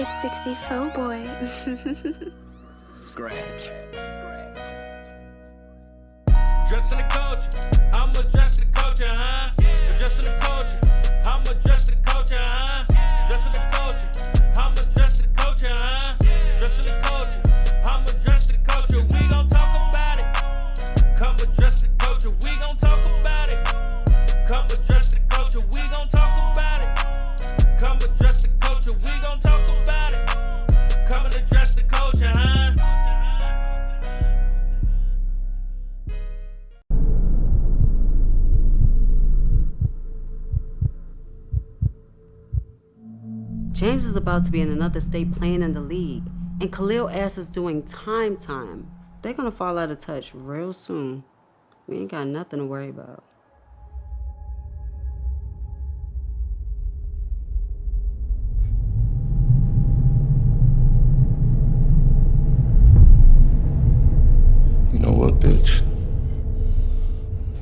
It's 64 boy. Scratch. Dressing the culture, I'm addressing the culture, huh? Addressing the culture, I'm addressing the culture, huh? Dressing the culture, I'm addressing the culture, huh? Dressing the culture, I'm addressing the culture. We gon' talk about it. Come address the culture, we gon' talk about it. Come address the culture, we gon' talk about it. Come address the culture, we gon' talk about it. Come and address the culture, huh? James is about to be in another state playing in the league, and Khalil ass is doing time. They're gonna fall out of touch real soon. We ain't got nothing to worry about. You know what, bitch?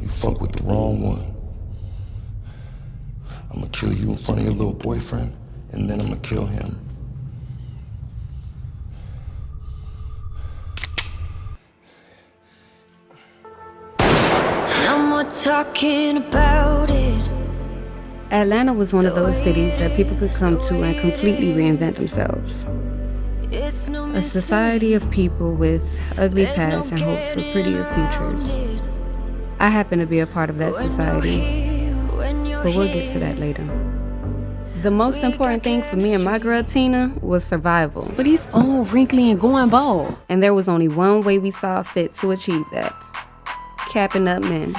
You fuck with the wrong one. I'm gonna kill you in front of your little boyfriend, and then I'm gonna kill him. No more talking about it. Atlanta was one of those cities that people could come to and completely reinvent themselves. A society of people with ugly pasts and hopes for prettier futures. I happen to be a part of that society, but we'll get to that later. The most important thing for me and my girl Tina was survival. But he's all wrinkly and going bald. And there was only one way we saw fit to achieve that. Capping up men.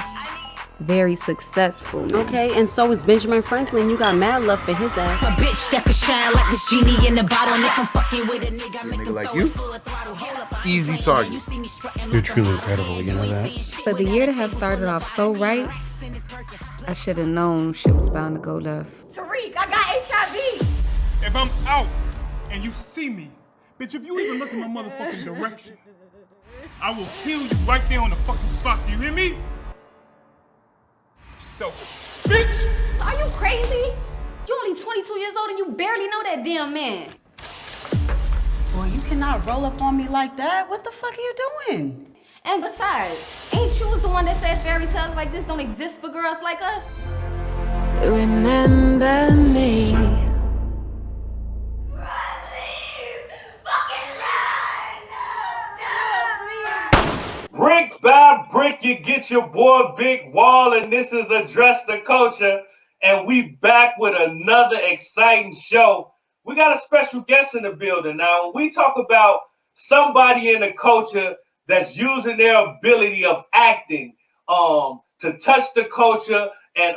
Very successful men. Okay, and so is Benjamin Franklin. You got mad love for his ass. A bitch that could shine like this genie in the bottle. And if I'm fucking with a nigga, make him like throw you? it full of throttle. Hold up, Easy target. You're truly incredible, you know that? For the year to have started off so right, I should have known shit was bound to go left. Tariq, I got HIV. If I'm out and you see me, bitch, if you even look in my motherfucking direction, I will kill you right there on the fucking spot. Do you hear me? Selfish bitch! Are you crazy? You only 22 years old and you barely know that damn man. Boy, you cannot roll up on me like that. What the fuck are you doing? And besides, ain't you the one that says fairy tales like this don't exist for girls like us? Remember me. Brick by brick, you get your boy Big Wall, and this is Address the Culture, and we back with another exciting show. We got a special guest in the building. Now, when we talk about somebody in the culture that's using their ability of acting to touch the culture and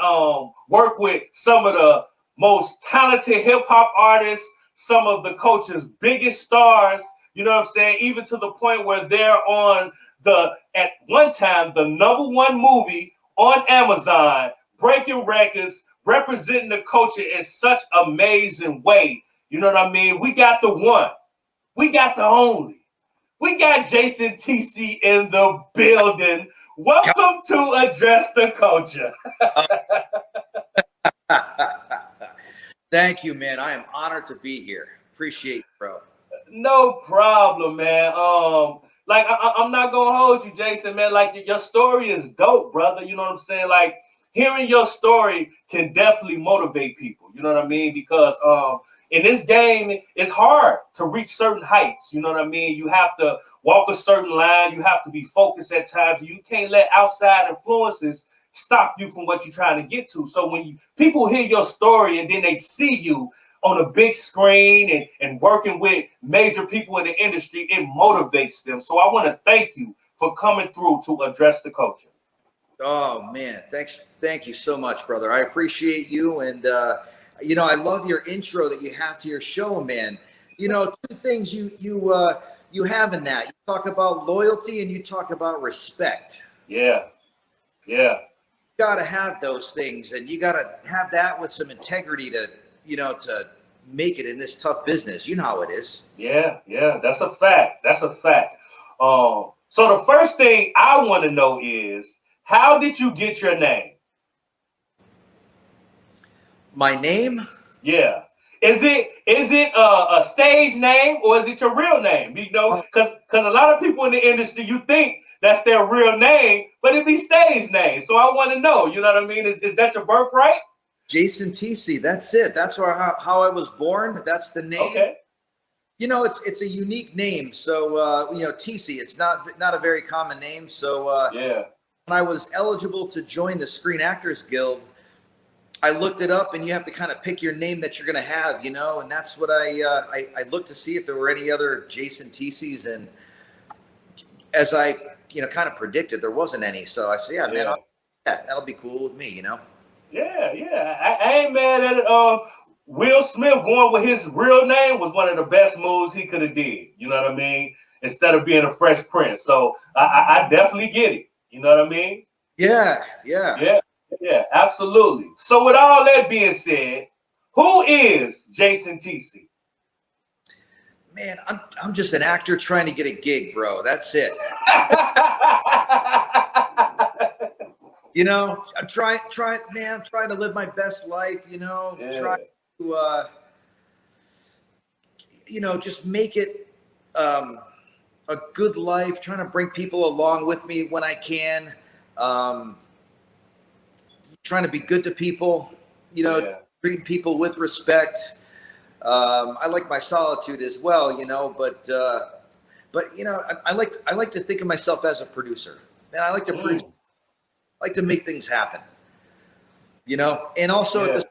work with some of the most talented hip-hop artists, some of the culture's biggest stars, you know what I'm saying, even to the point where they're on at one time, the #1 movie on Amazon, breaking records, representing the culture in such amazing way. You know what I mean? We got the one. We got the only. We got Jason Tisi in the building. Welcome to Address the Culture. Thank you, man. I am honored to be here. Appreciate you, bro. No problem, man. Like, I'm not gonna hold you, Jason, man. Like, your story is dope, brother. You know what I'm saying? Like, hearing your story can definitely motivate people. You know what I mean? Because in this game, it's hard to reach certain heights. You know what I mean? You have to walk a certain line. You have to be focused at times. You can't let outside influences stop you from what you're trying to get to. So when people hear your story and then they see you on a big screen and working with major people in the industry, it motivates them. So I want to thank you for coming through to Address the Culture. Oh, man. Thank you so much, brother. I appreciate you. And, you know, I love your intro that you have to your show, man. You know, two things you have in that. You talk about loyalty and you talk about respect. Yeah. You got to have those things, and you got to have that with some integrity to make it in this tough business. You know how it is. Yeah, that's a fact. So the first thing I want to know is, how did you get your name? My name? Yeah. Is it a stage name or is it your real name? You know, because a lot of people in the industry, you think that's their real name, but it be stage name. So I want to know, you know what I mean? Is that your birthright? Jason Tisi, that's it. That's how I was born. That's the name. Okay. You know, it's a unique name. So you know, Tisi, it's not a very common name. So yeah. When I was eligible to join the Screen Actors Guild, I looked it up, and you have to kind of pick your name that you're going to have, you know, and that's what I looked to see if there were any other Jason Tisis, and as I kind of predicted, there wasn't any. So I said, man, that'll be cool with me, you know. Yeah. I ain't mad at it. Will Smith going with his real name was one of the best moves he could have did. You know what I mean? Instead of being a Fresh Prince. So I definitely get it. You know what I mean? Yeah. Yeah, absolutely. So with all that being said, who is Jason Tisi? Man, I'm just an actor trying to get a gig, bro. That's it. You know, I'm trying to live my best life, you know, try to, you know, just make it a good life, trying to bring people along with me when I can, trying to be good to people, you know, treating people with respect. I like my solitude as well, you know, but you know, I like to think of myself as a producer, and I like to produce. Like to make things happen, you know, and also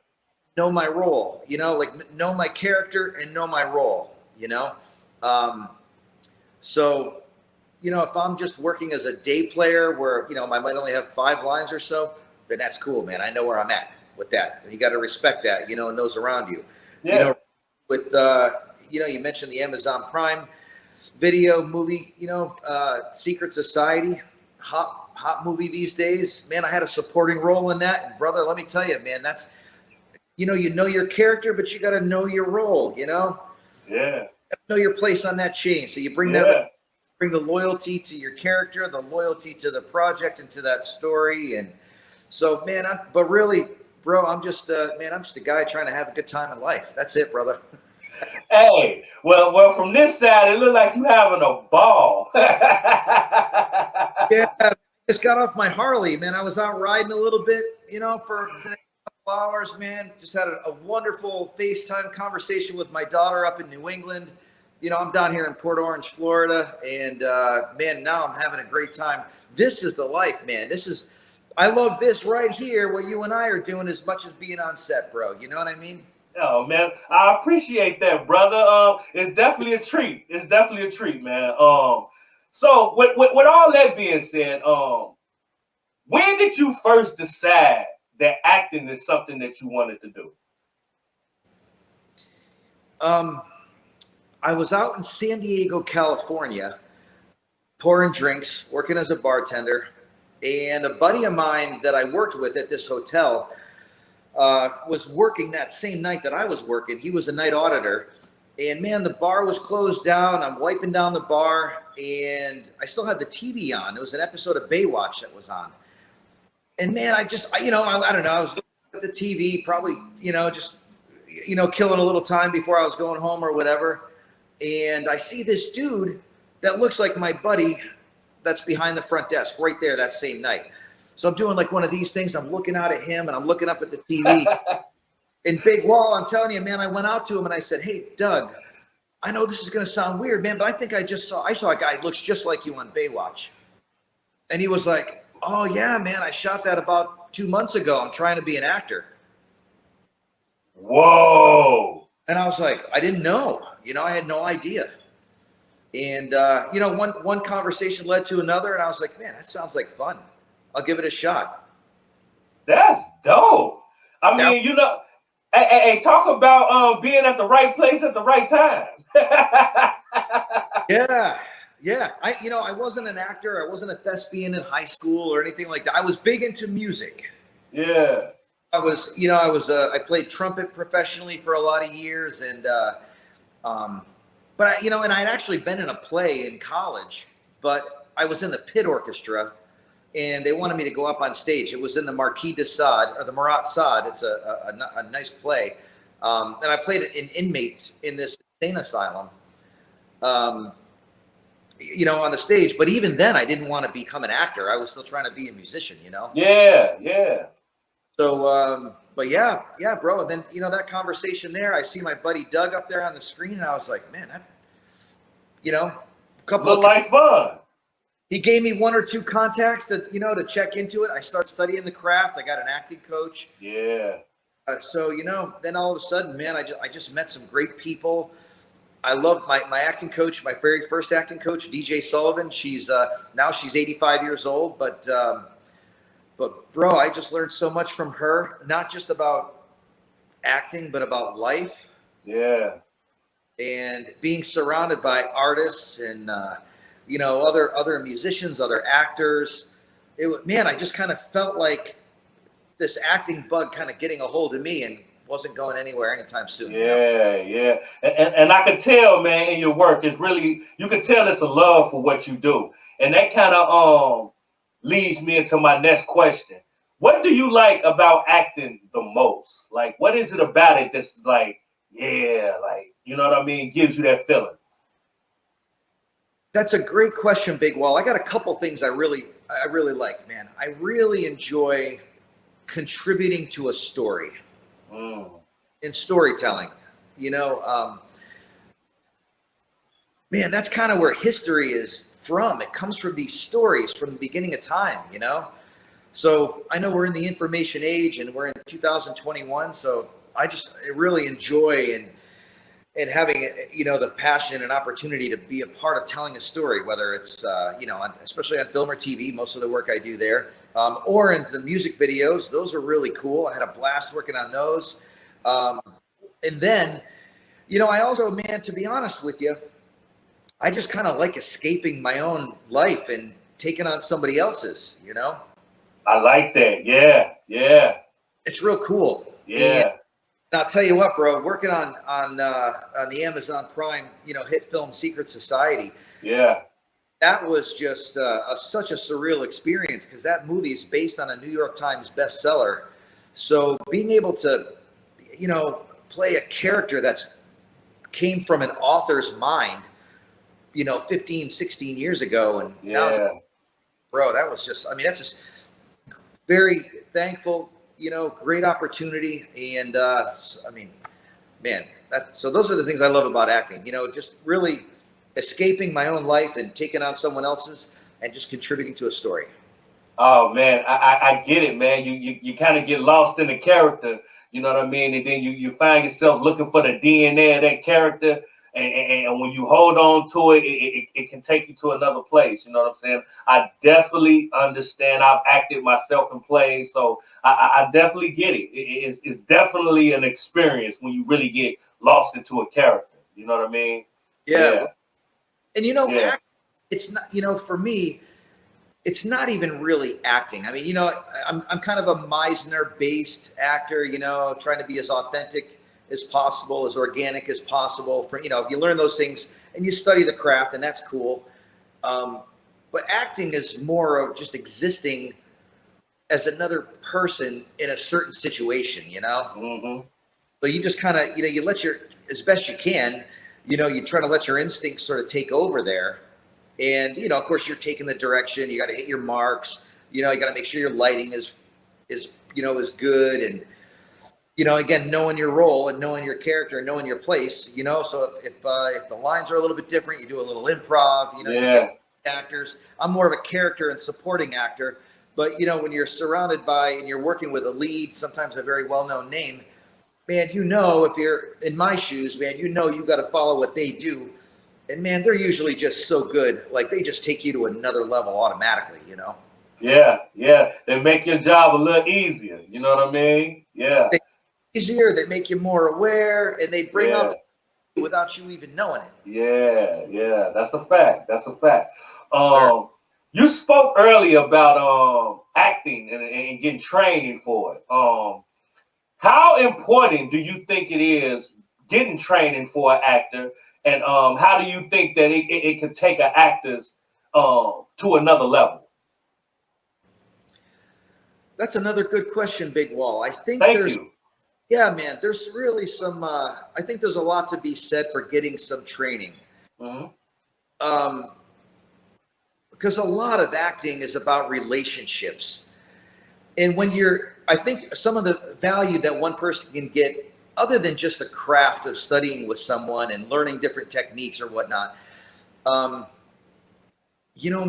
know my role, you know, like know my character and know my role, you know. So, you know, if I'm just working as a day player where, you know, I might only have 5 lines or so, then that's cool, man. I know where I'm at with that. And you got to respect that, you know, and those around you. You know, with, you know, you mentioned the Amazon Prime video movie, you know, Secret Society, hot movie these days, man. I had a supporting role in that, and brother, let me tell you, man, that's, you know your character, but you got to know your role, you know. Know your place on that chain. So you bring bring the loyalty to your character, the loyalty to the project and to that story. And so, man, but really, bro, I'm just a guy trying to have a good time in life. That's it, brother. Hey, well, from this side, it looked like you having a ball. Yeah, I just got off my Harley, man. I was out riding a little bit, you know, for a couple hours, man. Just had a wonderful FaceTime conversation with my daughter up in New England. You know, I'm down here in Port Orange, Florida, and man, now I'm having a great time. This is the life, man. I love this right here, what you and I are doing, as much as being on set, bro. You know what I mean? Oh, man, I appreciate that, brother. It's definitely a treat. It's definitely a treat, man. So with all that being said, when did you first decide that acting is something that you wanted to do? I was out in San Diego, California, pouring drinks, working as a bartender, and a buddy of mine that I worked with at this hotel was working that same night that I was working. He was a night auditor, and man, the bar was closed down. I'm wiping down the bar, and I still had the TV on. There was an episode of Baywatch that was on, and man, I don't know. I was looking at the TV, probably, you know, just, you know, killing a little time before I was going home or whatever. And I see this dude that looks like my buddy that's behind the front desk right there that same night. So I'm doing like one of these things. I'm looking out at him and I'm looking up at the TV. And Big Wall, I'm telling you, man, I went out to him and I said, "Hey, Doug, I know this is going to sound weird, man, but I think I saw a guy who looks just like you on Baywatch." And he was like, "Oh, yeah, man, I shot that about 2 months ago. I'm trying to be an actor." Whoa. And I was like, I didn't know. You know, I had no idea. And, you know, one conversation led to another, and I was like, man, that sounds like fun. I'll give it a shot. That's dope. I mean, you know, hey, talk about being at the right place at the right time. Yeah. I wasn't an actor. I wasn't a thespian in high school or anything like that. I was big into music. Yeah. I played trumpet professionally for a lot of years, and but and I'd actually been in a play in college, but I was in the pit orchestra, and they wanted me to go up on stage. It was in the Marquis de Sade, or the Marat Sade. It's a nice play. And I played an inmate in this insane asylum, you know, on the stage. But even then, I didn't want to become an actor. I was still trying to be a musician, you know? Yeah, yeah. So, but yeah, bro. And then, you know, that conversation there, I see my buddy Doug up there on the screen, and I was like, man, that, you know, a couple Look of like fun. He gave me 1 or 2 contacts that, you know, to check into it. I started studying the craft. I got an acting coach. Yeah. So, you know, then all of a sudden, man, I just met some great people. I love my acting coach, my very first acting coach, DJ Sullivan. She's now she's 85 years old, but bro, I just learned so much from her, not just about acting, but about life. Yeah. And being surrounded by artists and you know, other musicians, other actors. Man, I just kind of felt like this acting bug kind of getting a hold of me and wasn't going anywhere anytime soon. Yeah, you know? yeah. And I could tell, man, in your work, it's really, you can tell it's a love for what you do. And that kind of leads me into my next question. What do you like about acting the most? Like, what is it about it that's like, yeah, like, you know what I mean, gives you that feeling? That's a great question, Big Wall. I got a couple things I really like, man. I really enjoy contributing to a story in storytelling. You know, man, that's kind of where history is from. It comes from these stories from the beginning of time, you know? So I know we're in the information age and we're in 2021. So I really enjoy and having, you know, the passion and opportunity to be a part of telling a story, whether it's, you know, especially on film or TV, most of the work I do there, or in the music videos. Those are really cool. I had a blast working on those. And then, you know, I also, man, to be honest with you, I just kind of like escaping my own life and taking on somebody else's, you know? I like that. Yeah, yeah. It's real cool. Yeah. And I'll tell you what, bro, working on the Amazon Prime, you know, hit film Secret Society. Yeah. That was just such a surreal experience because that movie is based on a New York Times bestseller. So being able to, you know, play a character that's came from an author's mind, you know, 15, 16 years ago. And now, bro, that was just, I mean, that's just very thankful, you know, great opportunity. And I mean, man, so those are the things I love about acting, you know, just really escaping my own life and taking on someone else's and just contributing to a story. Oh man, I get it, man. You kind of get lost in the character, you know what I mean? And then you find yourself looking for the DNA of that character. And when you hold on to it, it can take you to another place. You know what I'm saying? I definitely understand. I've acted myself in plays, so I definitely get it. It's definitely an experience when you really get lost into a character. You know what I mean? Yeah. And you know, it's not, you know, for me, it's not even really acting. I mean, you know, I'm kind of a Meisner-based actor, you know, trying to be as authentic as possible, as organic as possible. For, you know, if you learn those things and you study the craft, and that's cool. But acting is more of just existing as another person in a certain situation, you know? Mm-hmm. So you just kind of, you know, you let your, as best you can, you know, you try to let your instincts sort of take over there. And, you know, of course, you're taking the direction. You got to hit your marks. You know, you got to make sure your lighting is, you know, is good. And, you know, again, knowing your role and knowing your character and knowing your place, you know, so if the lines are a little bit different, you do a little improv, you know, you actors. I'm more of a character and supporting actor. But, you know, when you're surrounded by and you're working with a lead, sometimes a very well-known name, man, you know, if you're in my shoes, man, you know, you got to follow what they do. And man, they're usually just so good. Like they just take you to another level automatically, you know? Yeah. They make your job a little easier. You know what I mean? Yeah. Easier. They make you more aware and they bring out the without you even knowing it. Yeah. That's a fact. You spoke earlier about acting and getting training for it. How important do you think it is getting training for an actor? And how do you think that it can take an actor's to another level? That's another good question, Big Wall. I think Yeah, man, there's really some, I think there's a lot to be said for getting some training. Because a lot of acting is about relationships. And when I think some of the value that one person can get, other than just the craft of studying with someone and learning different techniques or whatnot, man, you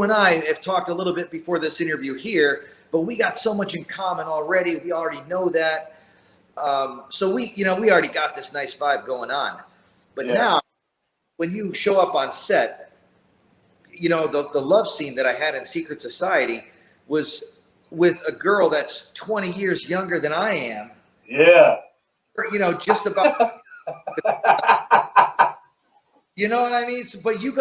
and I have talked a little bit before this interview here, but we got so much in common already. We already know that. So we already got this nice vibe going on. But now, when you show up on set, the love scene that I had in Secret Society was with a girl that's 20 years younger than I am. Yeah. Just about. You know what I mean? But you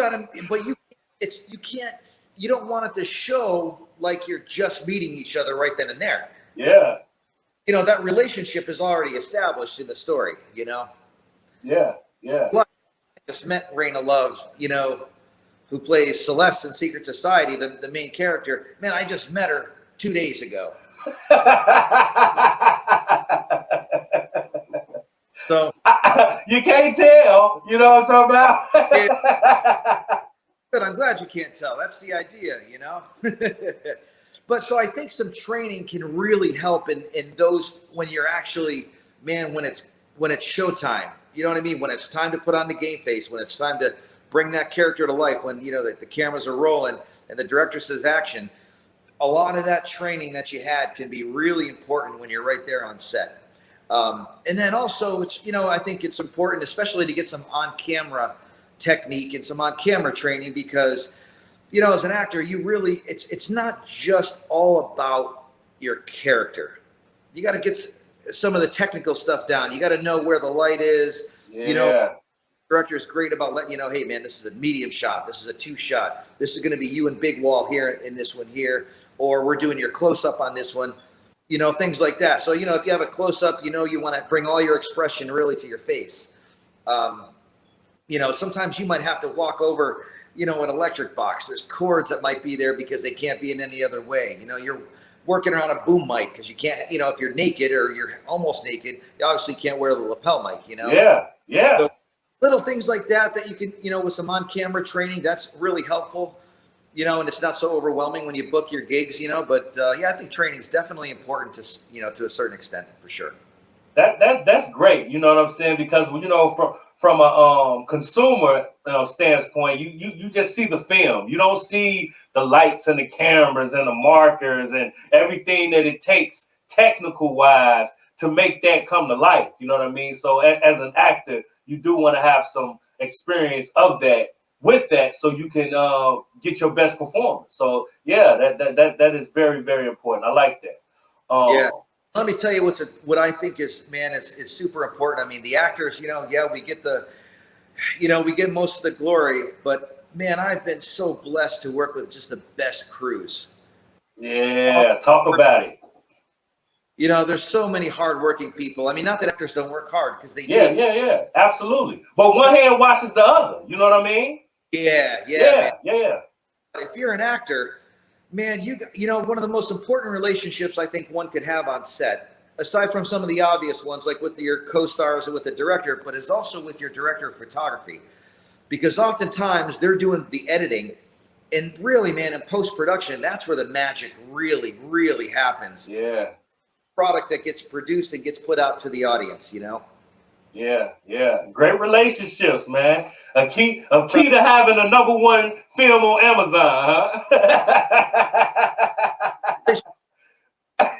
don't want it to show like you're just meeting each other right then and there. Yeah. That relationship is already established in the story, Yeah. Plus, I just met Raina Love, who plays Celeste in Secret Society, the main character. Man, I just met her 2 days ago. So you can't tell, you know what I'm talking about? Good. I'm glad you can't tell. That's the idea, But so I think some training can really help in those when you're actually, man, when it's showtime. You know what I mean? When it's time to put on the game face, when it's time to bring that character to life, when the cameras are rolling and the director says action. A lot of that training that you had can be really important when you're right there on set. And then also, it's I think it's important, especially to get some on-camera technique and some on-camera training, because as an actor, you really it's not just all about your character. You got to get some of the technical stuff down. You got to know where the light is. Yeah. Director is great about letting you know, hey man, this is a medium shot, this is a 2 shot, this is going to be you and Big Wall here in this one here, or we're doing your close-up on this one, things like that. So if you have a close-up, you want to bring all your expression really to your face. Sometimes you might have to walk over an electric box. There's cords that might be there because they can't be in any other way. You're working around a boom mic because you can't, if you're naked or you're almost naked, you obviously can't wear the lapel mic, Yeah. So little things like that you can, with some on-camera training, that's really helpful, and it's not so overwhelming when you book your gigs, but I think training is definitely important to, to a certain extent, for sure. That's great. You know what I'm saying? Because, from a consumer standpoint, you just see the film. You don't see the lights and the cameras and the markers and everything that it takes technical wise to make that come to life. You know what I mean? So as an actor, you do want to have some experience of that with that, so you can get your best performance. So that is very, very important. I like that. Let me tell you what I think is, man, it's super important. I mean, the actors, we get we get most of the glory, but man, I've been so blessed to work with just the best crews. Yeah, talk about it. There's so many hardworking people. I mean, not that actors don't work hard, because they do. Yeah, absolutely. But one hand washes the other. You know what I mean? Yeah. If you're an actor, man, one of the most important relationships I think one could have on set, aside from some of the obvious ones, like with your co-stars and with the director, but is also with your director of photography, because oftentimes they're doing the editing, and really, man, in post-production, that's where the magic really, really happens. Yeah. Product that gets produced and gets put out to the audience, Yeah. Great relationships, man. A key to having a #1 film on Amazon, huh?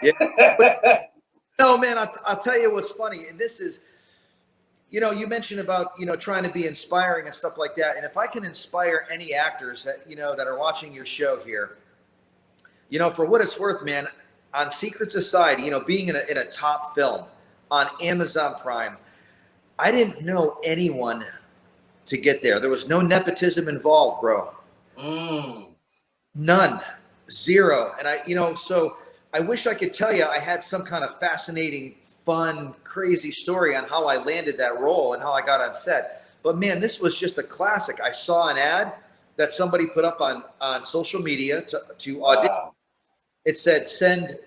Yeah. No, man, I'll tell you what's funny, and this is, you mentioned about, trying to be inspiring and stuff like that. And if I can inspire any actors that, that are watching your show here, for what it's worth, man, on Secret Society, being in a top film on Amazon Prime, I didn't know anyone to get there. There was no nepotism involved, bro. None. Zero. And so I wish I could tell you I had some kind of fascinating, fun, crazy story on how I landed that role and how I got on set. But man, this was just a classic. I saw an ad that somebody put up on social media to audition. Wow. It said send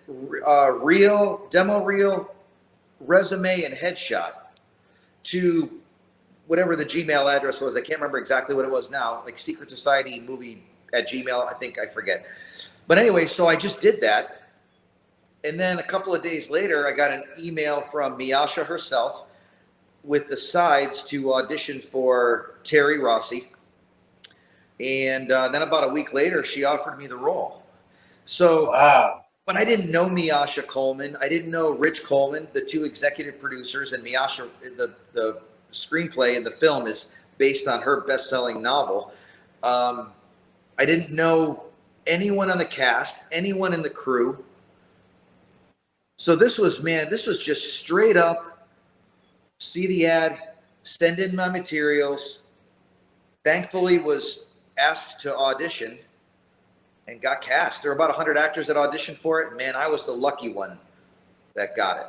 demo reel, resume, and headshot to whatever the Gmail address was. I can't remember exactly what it was now, like Secret Society movie at Gmail. I forget. But anyway, so I just did that. And then a couple of days later, I got an email from Miasha herself with the sides to audition for Terry Rossi. And then about a week later, she offered me the role. So, Wow. but I didn't know Miasha Coleman. I didn't know Rich Coleman, the two executive producers, and Miasha, the screenplay in the film is based on her best-selling novel. I didn't know anyone on the cast, anyone in the crew. So this was just straight up, see the ad, send in my materials. Thankfully was asked to audition and got cast. There were about 100 actors that auditioned for it. Man, I was the lucky one that got it.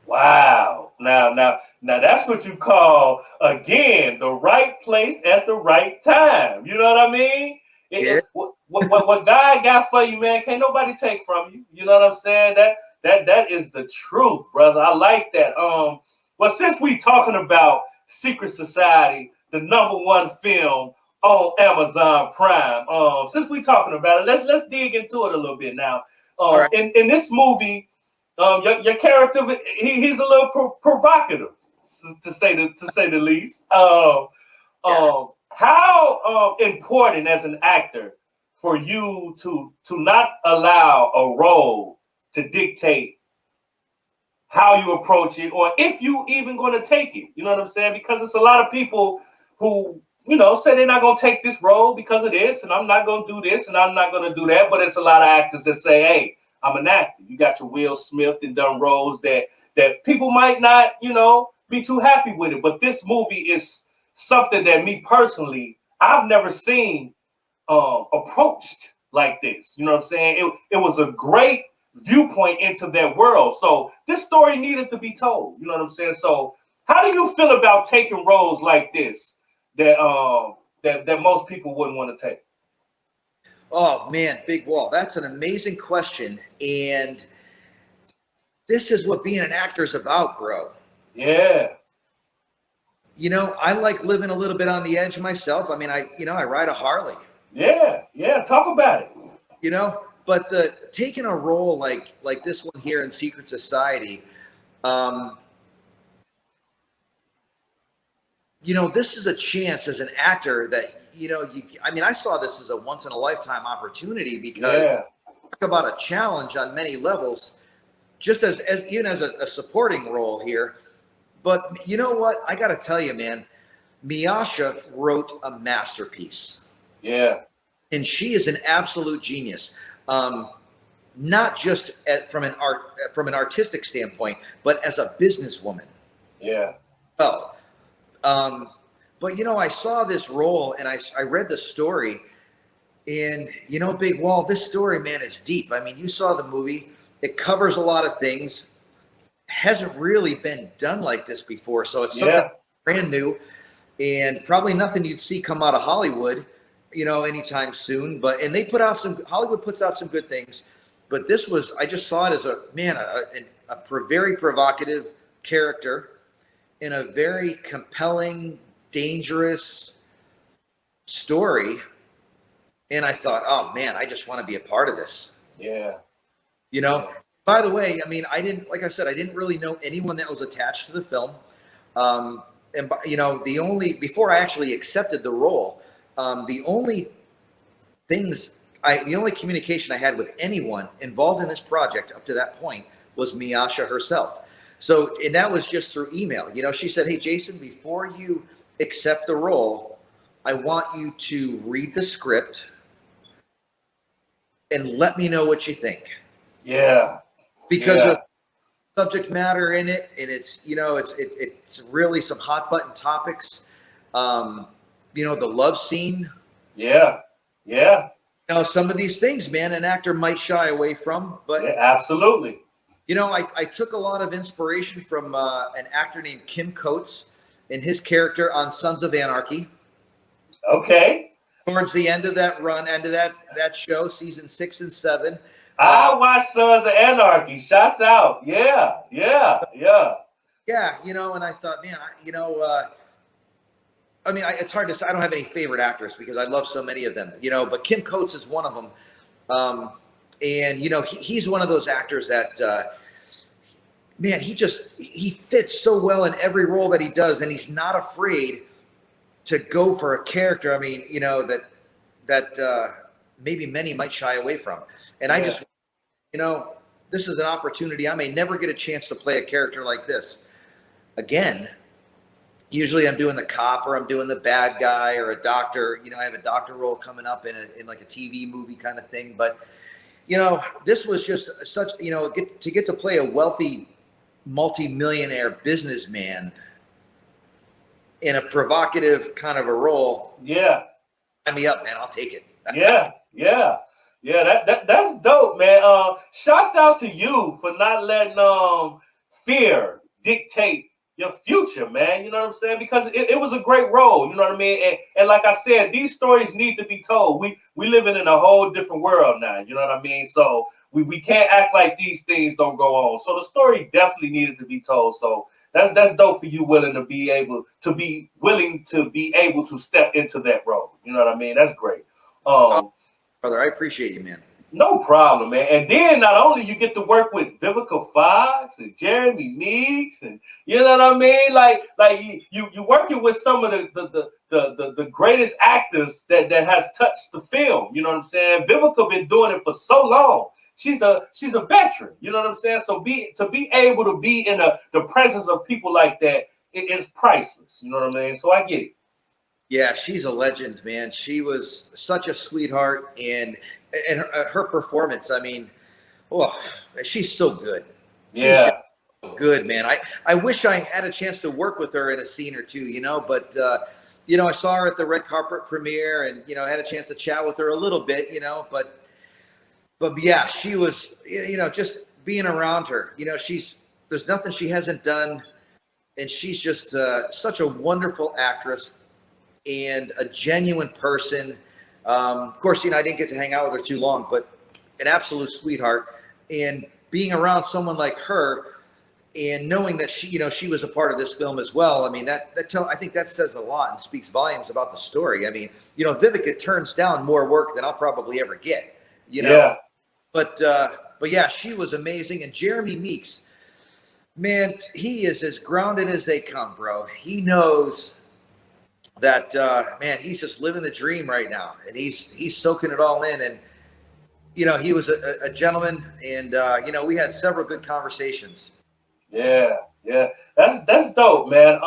Wow. Now that's what you call, again, the right place at the right time. You know what I mean? What God got for you, man, can't nobody take from you. You know what I'm saying? That is the truth, brother. I like that. Well, since we talking about Secret Society, the #1 film on Amazon Prime, since we talking about it, let's dig into it a little bit now. Right. In this movie, your character, he's a little provocative, to say the least. How important as an actor for you to not allow a role to dictate how you approach it, or if you even going to take it? You know what I'm saying? Because it's a lot of people who, say they're not going to take this role because of this, and I'm not going to do this, and I'm not going to do that. But it's a lot of actors that say, hey, I'm an actor. You got your Will Smith and done roles that people might not, be too happy with it. But this movie is something that me personally, I've never seen approached like this. You know what I'm saying? It was a great viewpoint into that world. So this story needed to be told. You know what I'm saying? So how do you feel about taking roles like this that most people wouldn't want to take? Oh man, Big Wall. That's an amazing question. And this is what being an actor is about, bro. Yeah. I like living a little bit on the edge myself. I mean, I ride a Harley. Yeah. Talk about it. But taking a role like this one here in Secret Society, this is a chance as an actor that, I saw this as a once in a lifetime opportunity because talk about a challenge on many levels, just as even as a supporting role here. But you know what? I got to tell you, man, Miasha wrote a masterpiece. Yeah. And she is an absolute genius. Not just from an artistic standpoint, but as a businesswoman. Yeah. Oh, but I saw this role and I read the story, and Big Wall, this story, man, is deep. I mean, you saw the movie; it covers a lot of things. Hasn't really been done like this before, so it's something brand new, and probably nothing you'd see come out of Hollywood, anytime soon. And they Hollywood puts out some good things. But this was, I just saw it as a very provocative character in a very compelling, dangerous story. And I thought, oh man, I just want to be a part of this. Yeah. By the way, I mean, I didn't really know anyone that was attached to the film. Before I actually accepted the role, the only communication I had with anyone involved in this project up to that point was Miasha herself. So, and that was just through email. She said, hey, Jason, before you accept the role, I want you to read the script and let me know what you think. Yeah. Because of subject matter in it, and it's really some hot button topics. The love scene. Yeah. Some of these things, man, an actor might shy away from, but absolutely. I took a lot of inspiration from an actor named Kim Coates and his character on Sons of Anarchy. Okay. Towards the end of that run, that show, season 6 and 7, I watched Sons of Anarchy. Shots out. Yeah. Yeah, and I thought, man, I mean, it's hard to say. I don't have any favorite actors because I love so many of them, but Kim Coates is one of them. And, he's one of those actors that, man, he fits so well in every role that he does. And he's not afraid to go for a character. I mean, that maybe many might shy away from. And I just, this is an opportunity. I may never get a chance to play a character like this again. Usually I'm doing the cop or I'm doing the bad guy or a doctor. I have a doctor role coming up in like a TV movie kind of thing. But, this was just such, to get to play a wealthy multimillionaire businessman in a provocative kind of a role. Yeah. Sign me up, man. I'll take it. Yeah. That's dope, man. Shouts out to you for not letting fear dictate your future, man. You know what I'm saying? Because it was a great role. You know what I mean? And like I said, these stories need to be told. We living in a whole different world now. You know what I mean? So we can't act like these things don't go on. So the story definitely needed to be told. So that's dope for you willing to be able to step into that role. You know what I mean? That's great. Brother, I appreciate you, man. No problem, man. And then not only you get to work with Vivica Fox and Jeremy Meeks, and you know what I mean, like you working with some of the greatest actors that has touched the film. You know what I'm saying? Vivica been doing it for so long. She's a veteran. You know what I'm saying? So to be able to be in the presence of people like that, it is priceless. You know what I mean? So I get it. Yeah, she's a legend, man. She was such a sweetheart, and her performance. I mean, she's so good. Yeah. She's so good, man. I wish I had a chance to work with her in a scene or two, but I saw her at the red carpet premiere, and I had a chance to chat with her a little bit, but yeah, she was, just being around her. There's nothing she hasn't done, and she's just such a wonderful actress and a genuine person. Of course, I didn't get to hang out with her too long, but an absolute sweetheart. And being around someone like her and knowing that she was a part of this film as well. I mean, I think that says a lot and speaks volumes about the story. I mean, Vivica turns down more work than I'll probably ever get, Yeah. But yeah, she was amazing. And Jeremy Meeks, man, he is as grounded as they come, bro. He knows that, man, he's just living the dream right now, and he's soaking it all in. And he was a gentleman, and we had several good conversations. Yeah, that's dope, man.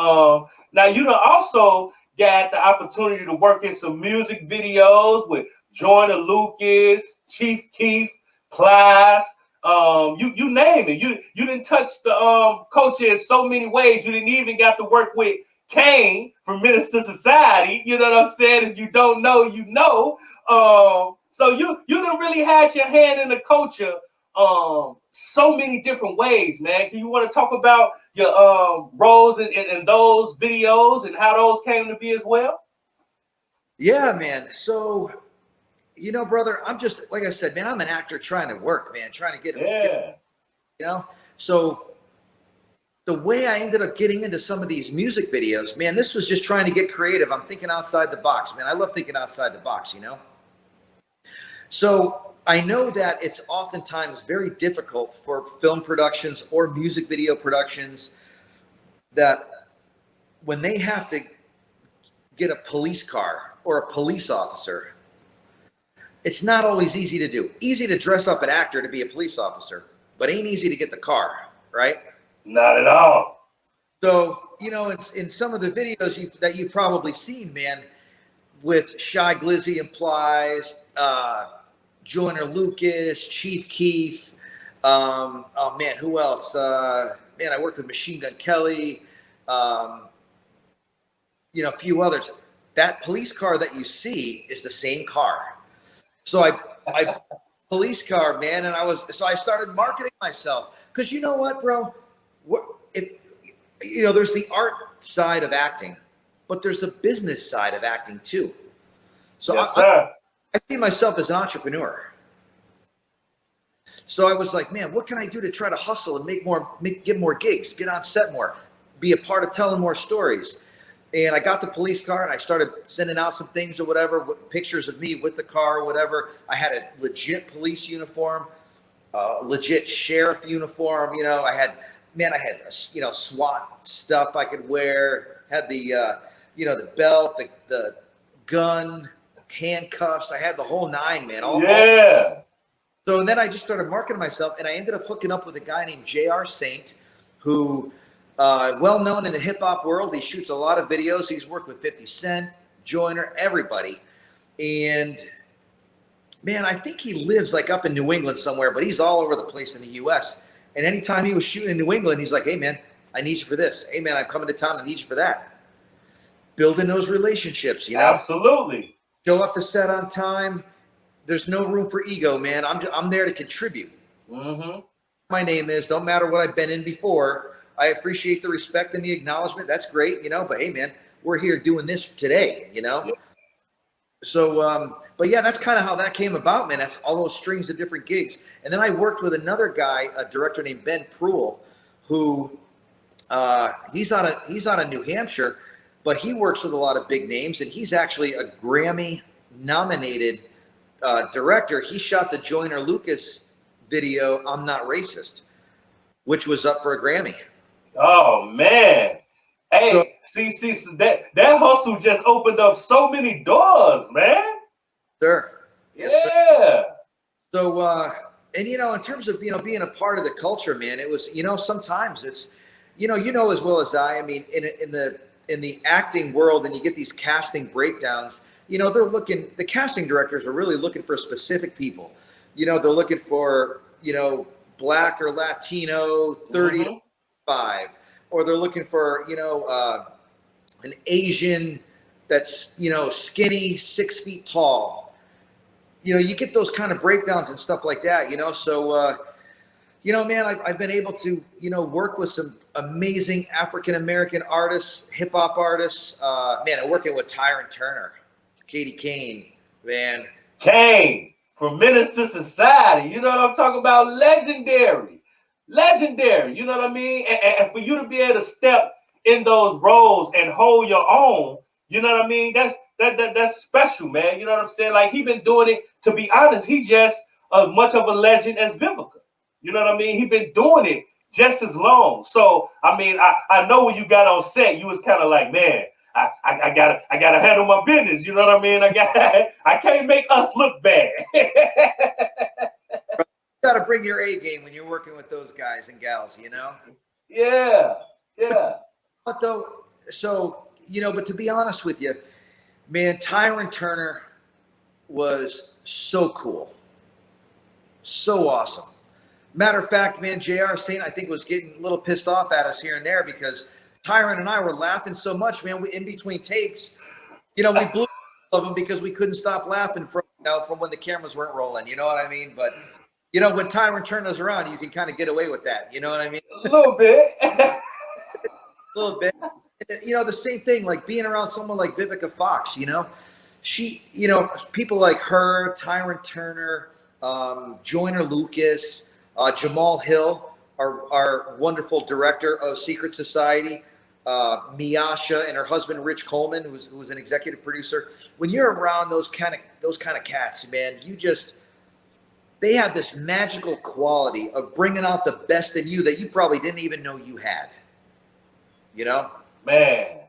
Now you also got the opportunity to work in some music videos with Joyner Lucas, Chief Keef, Plies. You name it. You didn't touch the culture in so many ways. You didn't even got to work with Kane from Minister Society. You know what I'm saying? If you don't know, you know. So you done really had your hand in the culture so many different ways, man. Can you want to talk about your roles in those videos and how those came to be as well? Yeah, man. So, brother, I'm just, like I said, man, I'm an actor trying to work, man, trying to get so the way I ended up getting into some of these music videos, man, this was just trying to get creative. I'm thinking outside the box, man. I love thinking outside the box, So I know that it's oftentimes very difficult for film productions or music video productions that when they have to get a police car or a police officer, it's not always easy to do. Easy to dress up an actor to be a police officer, but ain't easy to get the car, right? Not at all. So, in some of the videos that you've probably seen, man, with Shy Glizzy and Plies, Joyner Lucas, Chief Keef, oh man, who else? Man, I worked with Machine Gun Kelly, a few others. That police car that you see is the same car. So I police car, man, and I started marketing myself. Because you know what, bro? There's the art side of acting, but there's the business side of acting too. So yes, sir. I see myself as an entrepreneur. So I was like, man, what can I do to try to hustle and get more gigs, get on set more, be a part of telling more stories? And I got the police car and I started sending out some things or whatever, pictures of me with the car or whatever. I had a legit police uniform, legit sheriff uniform. You know, I had SWAT stuff I could wear, had the, the belt, the gun, handcuffs. I had the whole nine, man. So then I just started marketing myself, and I ended up hooking up with a guy named J.R. Saint, who, well known in the hip hop world. He shoots a lot of videos. He's worked with 50 Cent, Joyner, everybody. And man, I think he lives like up in New England somewhere, but he's all over the place in the U.S. And anytime he was shooting in New England, he's like, hey, man, I need you for this. Hey, man, I'm coming to town. I need you for that. Building those relationships, you know? Absolutely. Show up to set on time. There's no room for ego, man. I'm there to contribute. Mm-hmm. My name is, don't matter what I've been in before. I appreciate the respect and the acknowledgement. That's great, you know, but hey, man, we're here doing this today, you know? Yeah. So, but yeah, that's kind of how that came about, man. That's all those strings of different gigs. And then I worked with another guy, a director named Ben Pruill, who he's out of New Hampshire, but he works with a lot of big names, and he's actually a Grammy nominated director. He shot the Joyner Lucas video, I'm Not Racist, which was up for a Grammy. Oh man. Hey, so, see, that hustle just opened up so many doors, man. Sure. Yes, yeah. Sir. So and you know, in terms of being a part of the culture, man, it was, sometimes it's you know as well as I mean, in the acting world, and you get these casting breakdowns. The casting directors are really looking for specific people. They're looking for, Black or Latino, 30 to 5, or they're looking for, an Asian that's, skinny, 6 feet tall. You get those kind of breakdowns and stuff like that, So, man, I've been able to, work with some amazing African-American artists, hip hop artists. Man, I'm working with Tyron Turner, Katie Kane, man. Kane from Menace to Society. You know what I'm talking about? Legendary. You know what I mean? And for you to be able to step in those roles and hold your own, you know what I mean? That's special, man. You know what I'm saying? Like, he been doing it. To be honest, he just as much of a legend as Vivica. You know what I mean? He been doing it just as long. So, I mean, I know when you got on set, you was kind of like, man, I gotta handle my business. You know what I mean? I can't make us look bad. You gotta bring your A game when you're working with those guys and gals, Yeah. But though, so but to be honest with you, man, Tyron Turner was so cool, so awesome. Matter of fact, man, J.R. Saint, I think, was getting a little pissed off at us here and there because Tyron and I were laughing so much, man. In between takes, we blew of them because we couldn't stop laughing from when the cameras weren't rolling. You know what I mean? But when Tyron Turner's around, you can kind of get away with that. You know what I mean? A little bit. A little bit. The same thing, like being around someone like Vivica Fox. She, people like her, Tyron Turner, Joyner Lucas. Jamal Hill, our wonderful director of Secret Society, Miasha and her husband Rich Coleman, who's an executive producer. When you're around those kind of cats, man, they have this magical quality of bringing out the best in you that you probably didn't even know you had. Man,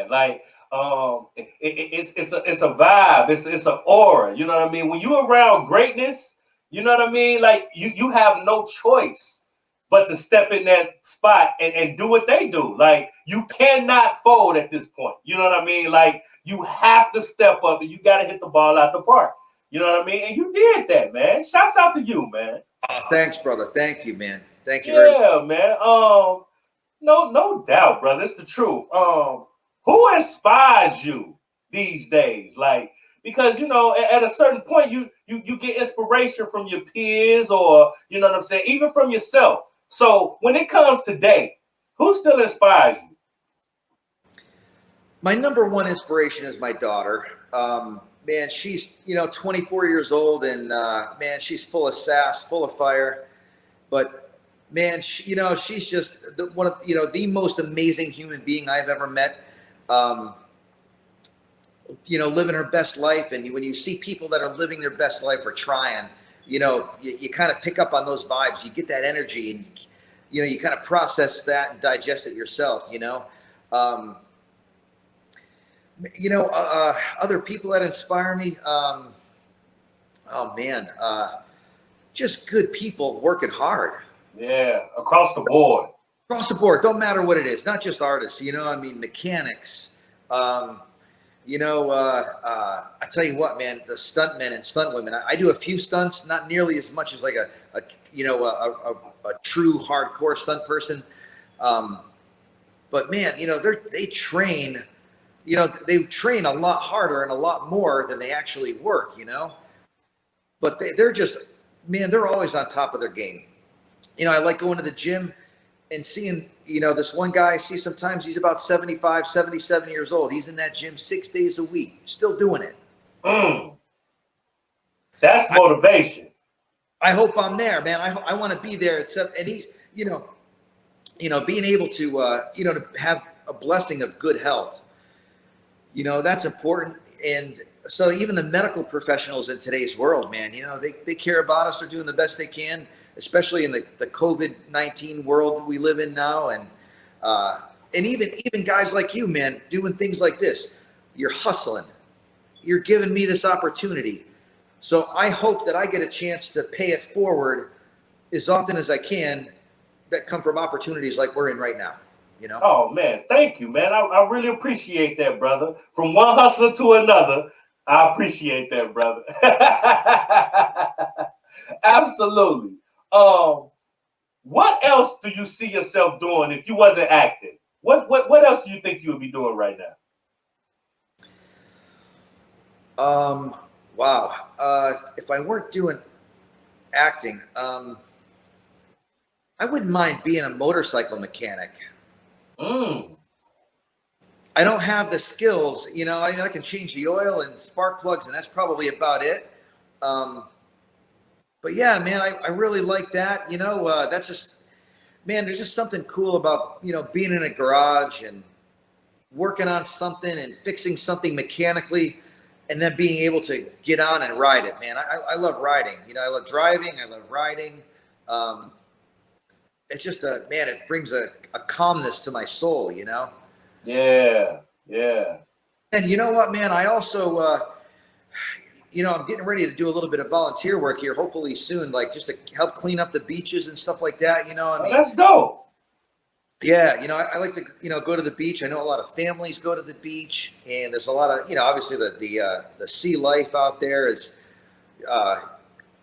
like it's a vibe. It's an aura. You know what I mean? When you're around greatness. You know what I mean? Like, you have no choice but to step in that spot and do what they do. Like, you cannot fold at this point. You know what I mean? Like, you have to step up and you got to hit the ball out the park. You know what I mean? And you did that, man. Shouts out to you, man. Thanks, brother. Thank you, man. Thank you very much. Yeah, man. No doubt, brother. It's the truth. Who inspires you these days? Like, because, at a certain point, you get inspiration from your peers or, you know what I'm saying, even from yourself. So when it comes today, who still inspires you? My number one inspiration is my daughter. man, she's, 24 years old, and man, she's full of sass, full of fire. But man, she's just one of, the most amazing human being I've ever met. Living her best life. And when you see people that are living their best life or trying, you kind of pick up on those vibes. You get that energy, and you kind of process that and digest it yourself. Other people that inspire me. Oh man, just good people working hard. Yeah, across the board. Across the board, don't matter what it is. Not just artists. Mechanics. I tell you what, man, the stuntmen and stunt women. I do a few stunts, not nearly as much as like a true hardcore stunt person. But man, they train. They train a lot harder and a lot more than they actually work. But they're just, man, they're always on top of their game. I like going to the gym and seeing, this one guy I see sometimes, he's about 75, 77 years old. He's in that gym 6 days a week, still doing it. That's motivation. I hope I'm there, man. I want to be there. And he's, being able to, to have a blessing of good health, that's important. And so even the medical professionals in today's world, man, they care about us. They're doing the best they can, especially in the COVID-19 world we live in now. And even guys like you, man, doing things like this, you're hustling, you're giving me this opportunity. So I hope that I get a chance to pay it forward as often as I can that come from opportunities like we're in right now. Oh man, thank you, man. I really appreciate that, brother. From one hustler to another, I appreciate that, brother. Absolutely. What else do you see yourself doing if you wasn't acting? What else do you think you would be doing right now? Wow. If I weren't doing acting, I wouldn't mind being a motorcycle mechanic. I don't have the skills, I can change the oil and spark plugs, and that's probably about it. But yeah, man, I really like that. That's just, man, there's just something cool about, being in a garage and working on something and fixing something mechanically, and then being able to get on and ride it, man. I love riding. I love driving. I love riding. It's just man, it brings a calmness to my soul, Yeah. And you know what, man? I also, I'm getting ready to do a little bit of volunteer work here, hopefully soon, like just to help clean up the beaches and stuff like that. That's dope. Yeah, I like to, go to the beach. I know a lot of families go to the beach, and there's a lot of, obviously the sea life out there is,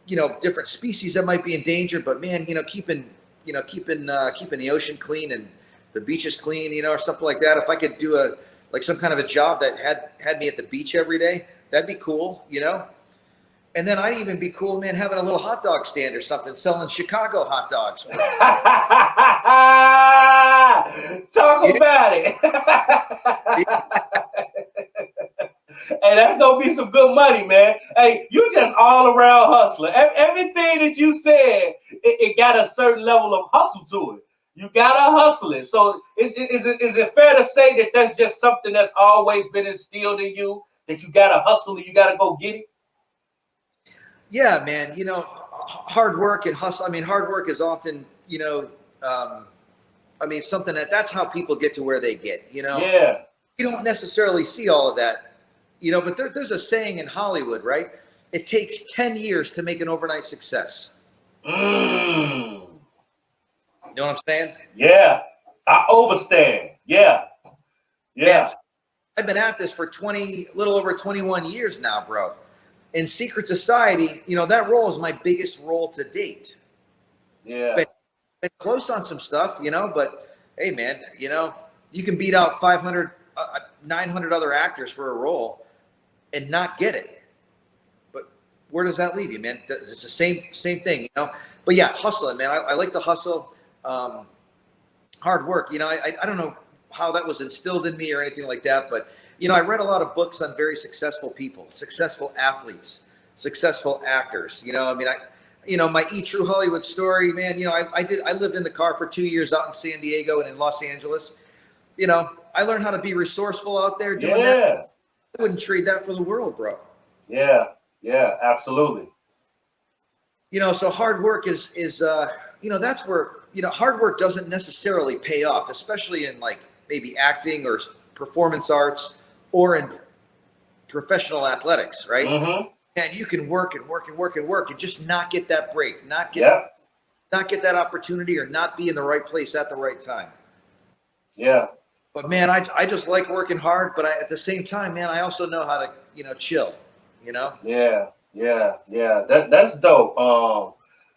different species that might be in danger. But man, keeping the ocean clean and the beaches clean, or something like that. If I could do some kind of a job that had me at the beach every day, that'd be cool, And then I'd even be cool, man, having a little hot dog stand or something, selling Chicago hot dogs. Talk about it. Hey, that's gonna be some good money, man. Hey, you just all around hustler. Everything that you said, it got a certain level of hustle to it. You gotta hustle it. So is it fair to say that that's just something that's always been instilled in you, that you gotta hustle and you gotta go get it? Yeah, man. Hard work and hustle. I mean, hard work is often, something that's how people get to where they get, Yeah. You don't necessarily see all of that, but there's a saying in Hollywood, right? It takes 10 years to make an overnight success. You know what I'm saying? Yeah. I overstand. Yeah. Yeah. Man, I've been at this for little over 21 years now, bro. In Secret Society, that role is my biggest role to date. Yeah. Been close on some stuff, but hey, man, you can beat out 500, 900 other actors for a role and not get it. But where does that leave you, man? It's the same thing, But yeah, hustling, man. I like to hustle. Hard work, I don't know how that was instilled in me or anything like that, but I read a lot of books on very successful people, successful athletes, successful actors. My E True Hollywood Story, man. I lived in the car for 2 years out in San Diego and in Los Angeles. I learned how to be resourceful out there doing that. I wouldn't trade that for the world, bro. Yeah, absolutely. So hard work is that's where, hard work doesn't necessarily pay off, especially in like maybe acting or performance arts or in professional athletics, right? Mm-hmm. And you can work and work and work and work and just not get that break, not get that opportunity, or not be in the right place at the right time. Yeah. But man, I just like working hard, but at the same time, man, I also know how to, chill, Yeah. That's dope.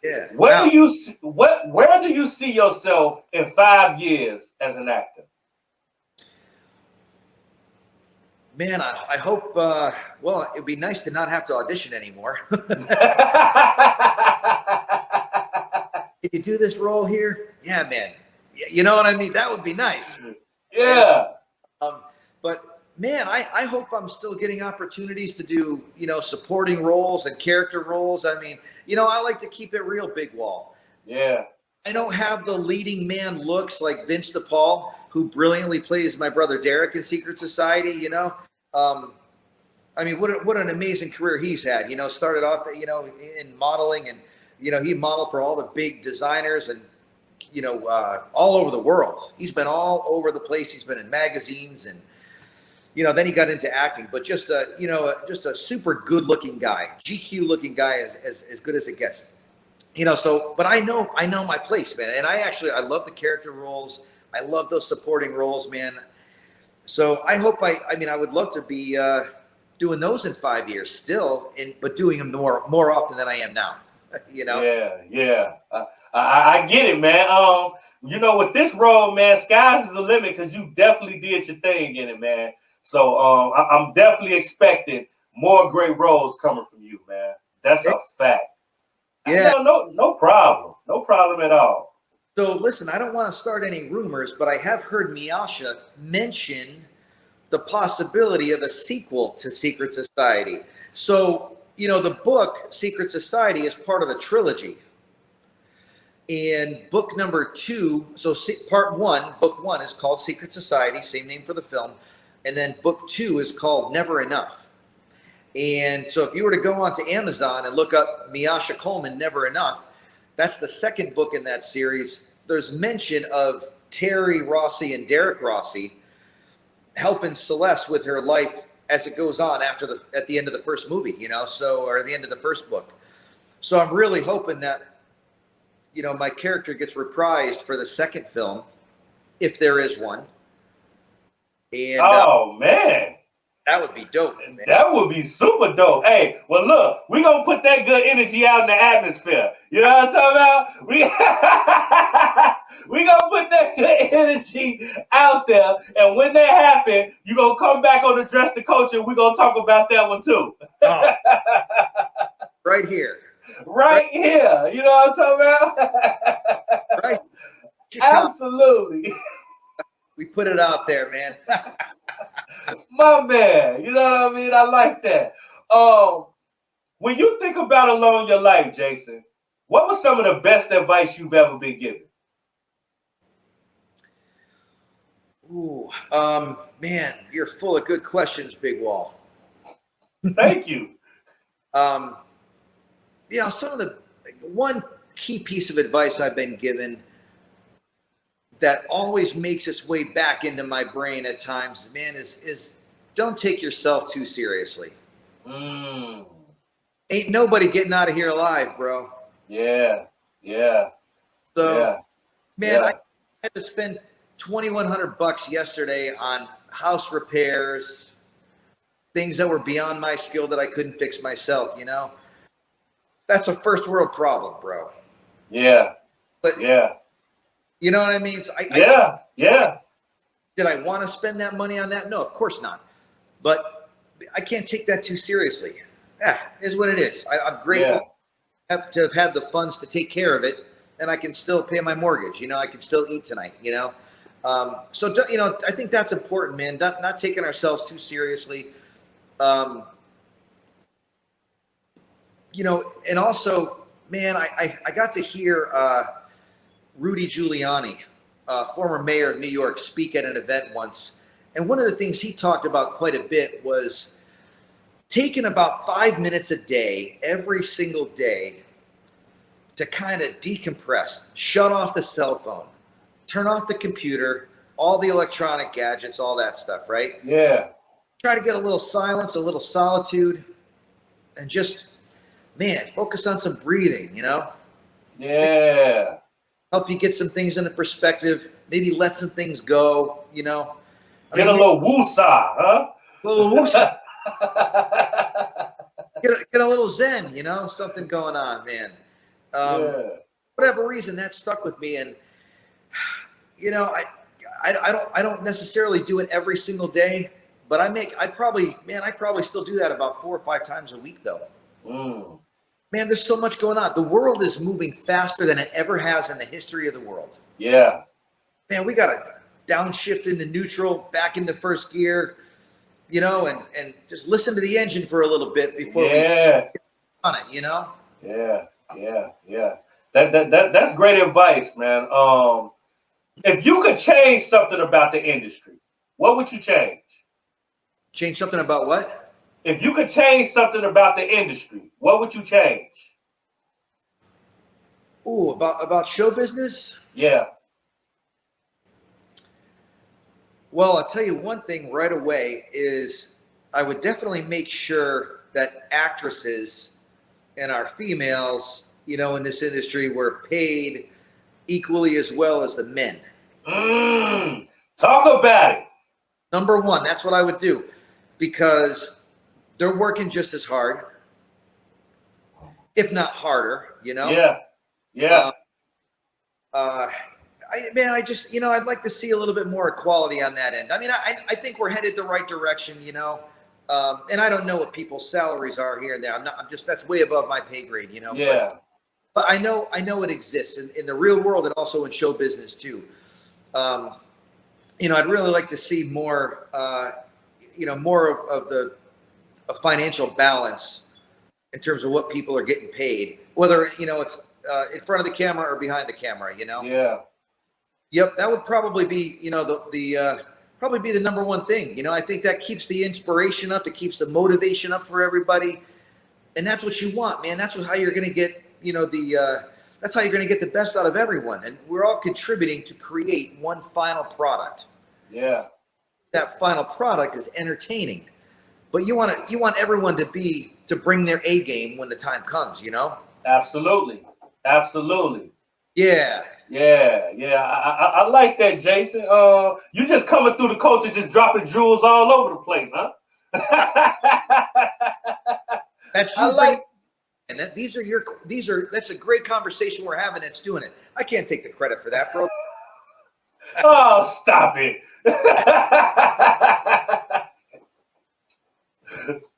Yeah. Where do you see yourself in 5 years as an actor? Man, I hope, it'd be nice to not have to audition anymore. Can you do this role here? Yeah, man. You know what I mean? That would be nice. Yeah. But man, I hope I'm still getting opportunities to do, supporting roles and character roles. I mean, I like to keep it real, Big Wall. Yeah. I don't have the leading man looks like Vince DePaul, who brilliantly plays my brother Derek in Secret Society. I mean, what an amazing career he's had. Started off, in modeling, and he modeled for all the big designers and all over the world. He's been all over the place. He's been in magazines, and then he got into acting. But just a super good looking guy, GQ looking guy, as good as it gets. But I know my place, man. And I love the character roles. I love those supporting roles, man. So I hope I would love to be doing those in 5 years still, but doing them more often than I am now. Yeah. I get it, man. With this role, man, skies is the limit, because you definitely did your thing in it, man. So I'm definitely expecting more great roles coming from you, man. That's a fact. Yeah. No problem. No problem at all. So listen, I don't want to start any rumors, but I have heard Miasha mention the possibility of a sequel to Secret Society. So, the book Secret Society is part of a trilogy. And book number 2, so book 1 is called Secret Society, same name for the film. And then book 2 is called Never Enough. And so if you were to go onto Amazon and look up Miasha Coleman, Never Enough, that's the second book in that series. There's mention of Terry Rossi and Derek Rossi helping Celeste with her life as it goes on at the end of the first movie, or the end of the first book. So I'm really hoping that, my character gets reprised for the second film, if there is one. And man, that would be dope, man. That would be super dope. Hey, well, look, we're going to put that good energy out in the atmosphere. You know what I'm talking about? We going to put that good energy out there. And when that happens, you're going to come back on Address the Culture. We're going to talk about that one, too. Right here. Right here. You know what I'm talking about? Right. Absolutely. We put it out there, man. My man, you know what I mean? I like that. When you think about along your life, Jason, what was some of the best advice you've ever been given? Ooh, man, you're full of good questions, Big Wall. Thank you. One key piece of advice I've been given that always makes its way back into my brain at times, man, is don't take yourself too seriously. Ain't nobody getting out of here alive, bro. Yeah. So, man, I had to spend $2,100 yesterday on house repairs, things that were beyond my skill that I couldn't fix myself, That's a first world problem, bro. Yeah. But you know what I mean? So yeah. Did I want to spend that money on that? No, of course not. But I can't take that too seriously. Yeah, it is what it is. I'm grateful to have had the funds to take care of it, and I can still pay my mortgage. I can still eat tonight. So you know, I think that's important, man. Not taking ourselves too seriously. You know, and also, man, I got to hear Rudy Giuliani, former mayor of New York, speak at an event once. And one of the things he talked about quite a bit was taking about 5 minutes a day, every single day, to kind of decompress, shut off the cell phone, turn off the computer, all the electronic gadgets, all that stuff, right? Yeah. Try to get a little silence, a little solitude, and just, man, focus on some breathing, you know? Yeah. Help you get some things into perspective, maybe let some things go, you know? Get a little woosah, huh? A little woosah. Get a little zen, you know? Something going on, man. Yeah. Whatever reason, that stuck with me. And, you know, I don't necessarily do it every single day, but I probably still do that about 4 or 5 times a week, though. Man, there's so much going on. The world is moving faster than it ever has in the history of the world. Yeah. Man, we got to downshift into neutral, back into first gear, you know, and just listen to the engine for a little bit before we get on it, you know? Yeah. That's great advice, man. If you could change something about the industry, what would you change? Change something about what? If you could change something about the industry, what would you change? Ooh, about show business? Yeah. Well, I'll tell you one thing right away is I would definitely make sure that actresses and our females, you know, in this industry were paid equally as well as the men. Talk about it. Number one, that's what I would do, because they're working just as hard, if not harder, you know? Yeah. I just, you know, I'd like to see a little bit more equality on that end. I mean, I think we're headed the right direction, you know? And I don't know what people's salaries are here and there. That's way above my pay grade, you know? Yeah. But I know it exists in the real world and also in show business too. You know, I'd really like to see more, you know, more of the financial balance in terms of what people are getting paid, whether, you know, it's in front of the camera or behind the camera, you know? Yeah. Yep. That would probably be, you know, probably be the number one thing. You know, I think that keeps the inspiration up. It keeps the motivation up for everybody. And that's what you want, man. That's how you're going to get, you know, that's how you're going to get the best out of everyone. And we're all contributing to create one final product. Yeah. That final product is entertaining, but you want everyone to bring their A game when the time comes, you know? Absolutely. Yeah. I like that, Jason. You just coming through the culture, just dropping jewels all over the place, huh? That's you. And that's a great conversation we're having. It's doing it. I can't take the credit for that, bro. Oh, stop it.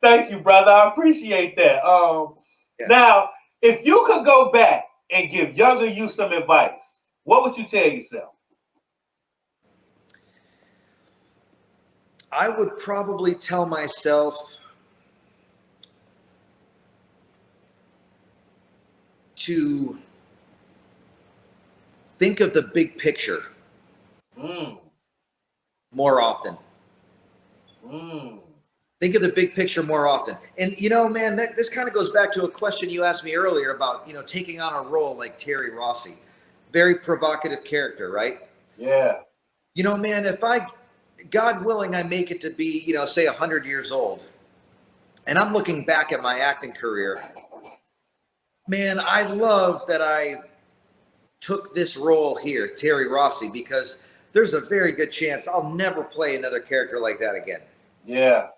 Thank you, brother. I appreciate that. Now, if you could go back and give younger you some advice, what would you tell yourself? I would probably tell myself to think of the big picture more often. Think of the big picture more often. And, you know, man, this kind of goes back to a question you asked me earlier about, you know, taking on a role like Terry Rossi. Very provocative character, right? Yeah. You know, man, if God willing, I make it to be, you know, say 100 years old, and I'm looking back at my acting career, man, I love that I took this role here, Terry Rossi, because there's a very good chance I'll never play another character like that again. Yeah.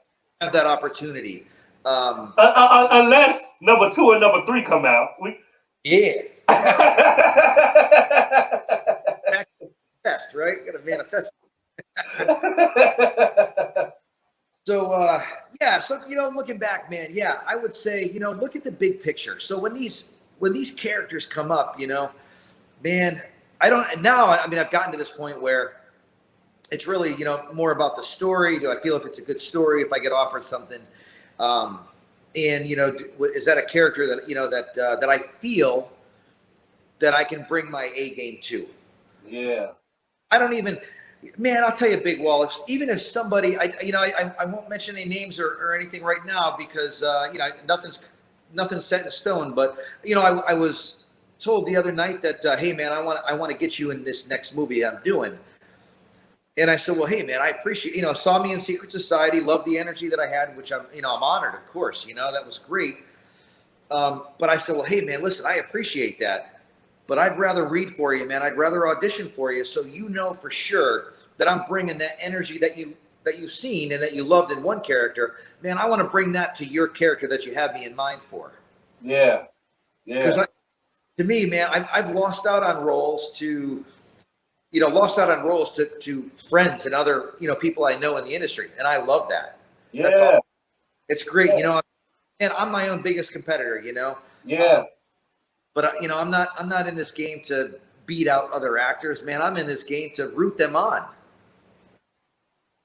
Have that opportunity. Unless number 2 and number 3 come out. Yeah. Manifest, right? Got to manifest. So, so, you know, looking back, man, yeah, I would say, you know, look at the big picture. So when these characters come up, you know, man, I've gotten to this point where it's really, more about the story. Do I feel if it's a good story, if I get offered something? And, is that a character that, that I feel that I can bring my A game to? Yeah. I don't even, man, I'll tell you, Big Wall, even if somebody, I won't mention any names or anything right now because, nothing's set in stone. But, I was told the other night that, hey, man, I want to get you in this next movie I'm doing. And I said, well, hey, man, I appreciate, saw me in Secret Society, loved the energy that I had, which I'm honored, of course, that was great. But I said, well, hey, man, listen, I appreciate that, but I'd rather read for you, man. I'd rather audition for you. So, for sure that I'm bringing that energy that you've seen and that you loved in one character, man. I want to bring that to your character that you have me in mind for. Yeah. Yeah. Because to me, man, I've lost out on roles to friends and other, people I know in the industry. And I love that. Yeah. That's all. It's great. And I'm my own biggest competitor, Yeah. But I'm not in this game to beat out other actors, man. I'm in this game to root them on.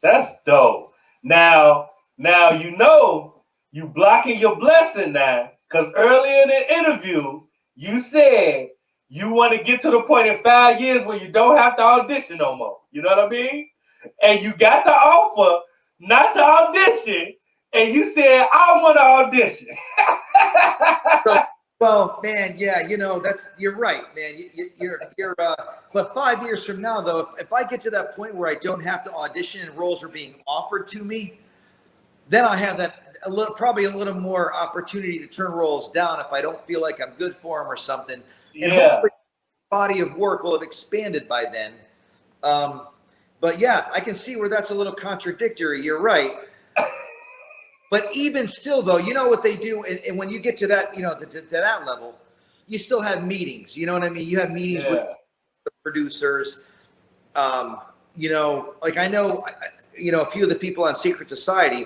That's dope. Now, you blocking your blessing now, because earlier in the interview, you said you want to get to the point in 5 years where you don't have to audition no more. You know what I mean? And you got the offer not to audition, and you said, I want to audition. Well, man, yeah, you're right, man. You're but 5 years from now, though, if I get to that point where I don't have to audition and roles are being offered to me, then I have that probably a little more opportunity to turn roles down if I don't feel like I'm good for them or something. And hopefully the body of work will have expanded by then. But yeah, I can see where that's a little contradictory. You're right. But even still, though, you know what they do, and when you get to that, to that level, you still have meetings. You know what I mean? You have meetings with the producers. Like I know, a few of the people on Secret Society,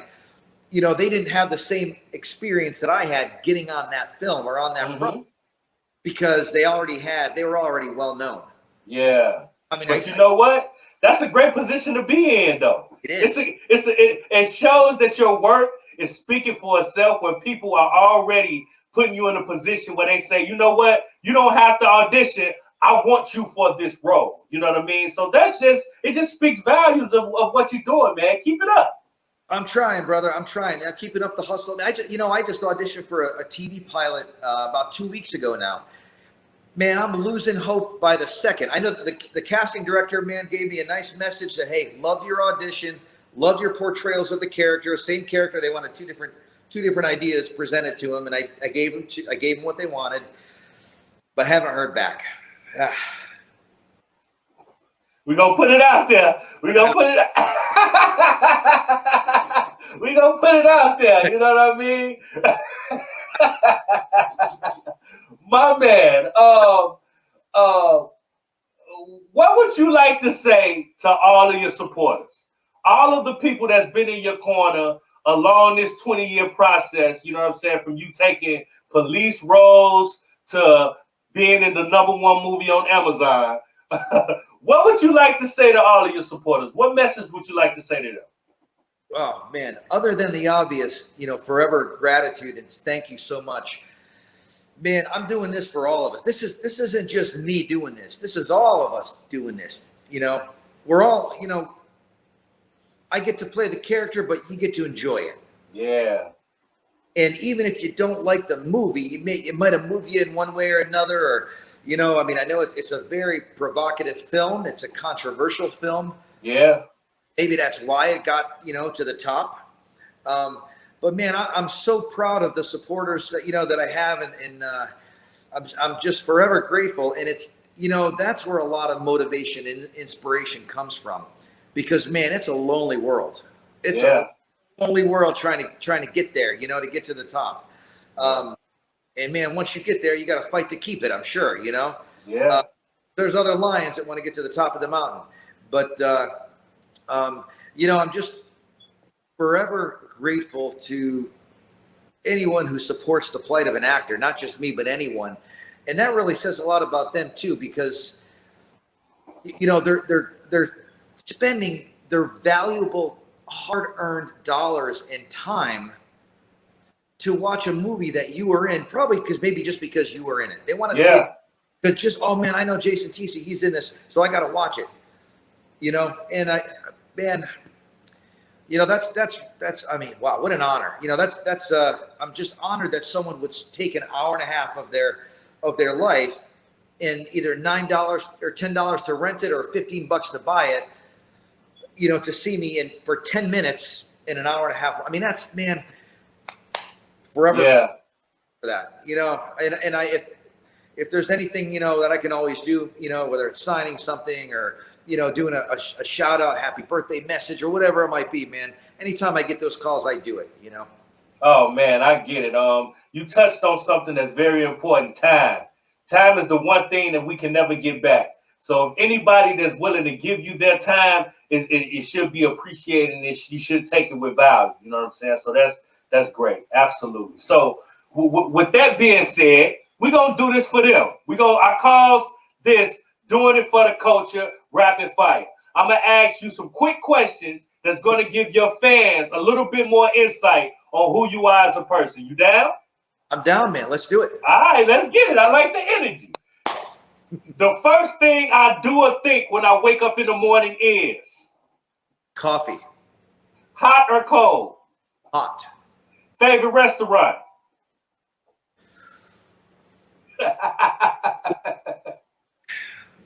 they didn't have the same experience that I had getting on that film or on that project because they were already well known. Yeah. I mean, but you know what? That's a great position to be in, though. It is. It shows that your work is speaking for itself when people are already putting you in a position where they say, you know what? You don't have to audition. I want you for this role. You know what I mean? So it just speaks values of what you're doing, man. Keep it up. I'm trying, brother. I'm trying. Keeping up the hustle. I just auditioned for a TV pilot about 2 weeks ago now. Man, I'm losing hope by the second. I know that the casting director, man, gave me a nice message that, hey, loved your audition, loved your portrayals of the character, same character. They wanted two different ideas presented to him, and I gave them what they wanted, but haven't heard back. We're gonna put it out there. We're gonna put it out there. You know what I mean? My man, what would you like to say to all of your supporters? All of the people that's been in your corner along this 20-year process, you know what I'm saying? From you taking police roles to being in the #1 movie on Amazon. What would you like to say to all of your supporters? What message would you like to say to them? Oh, man, other than the obvious, forever gratitude and thank you so much. Man, I'm doing this for all of us. This isn't just me doing this. This is all of us doing this. We're all, I get to play the character, but you get to enjoy it. Yeah. And even if you don't like the movie, it might have moved you in one way or another, or, I know it's a very provocative film. It's a controversial film. Yeah. Maybe that's why it got, to the top. But man, I'm so proud of the supporters that, that I have. And I'm just forever grateful. And it's, that's where a lot of motivation and inspiration comes from, because man, it's a lonely world. It's a lonely world trying to get there, to get to the top. And man, once you get there, you got to fight to keep it. I'm sure, Yeah. There's other lions that want to get to the top of the mountain, but I'm just forever grateful to anyone who supports the plight of an actor, not just me, but anyone. And that really says a lot about them too, because they're spending their valuable, hard-earned dollars and time to watch a movie that you were in, probably just because you were in it. They want to see it, but just, oh man, I know Jason Tisi, he's in this, so I got to watch it. And I mean, wow, what an honor. I'm just honored that someone would take an hour and a half of their life and either $9 or $10 to rent it or $15 to buy it, to see me in for 10 minutes in an hour and a half. I mean, that's, man, forever for that, and if there's anything, that I can always do, whether it's signing something or, doing a shout out, happy birthday message or whatever it might be, man. Anytime I get those calls, I do it, Oh man, I get it. You touched on something that's very important. Time is the one thing that we can never get back. So if anybody that's willing to give you their time, it should be appreciated, and you should take it with value. You know what I'm saying? So that's great. Absolutely. So with that being said, we're going to do this for them. I calls this doing it for the culture, rapid fire. I'm going to ask you some quick questions that's going to give your fans a little bit more insight on who you are as a person. You down? I'm down, man. Let's do it. All right, let's get it. I like the energy. The first thing I do or think when I wake up in the morning is coffee. Hot or cold? Hot. Favorite restaurant?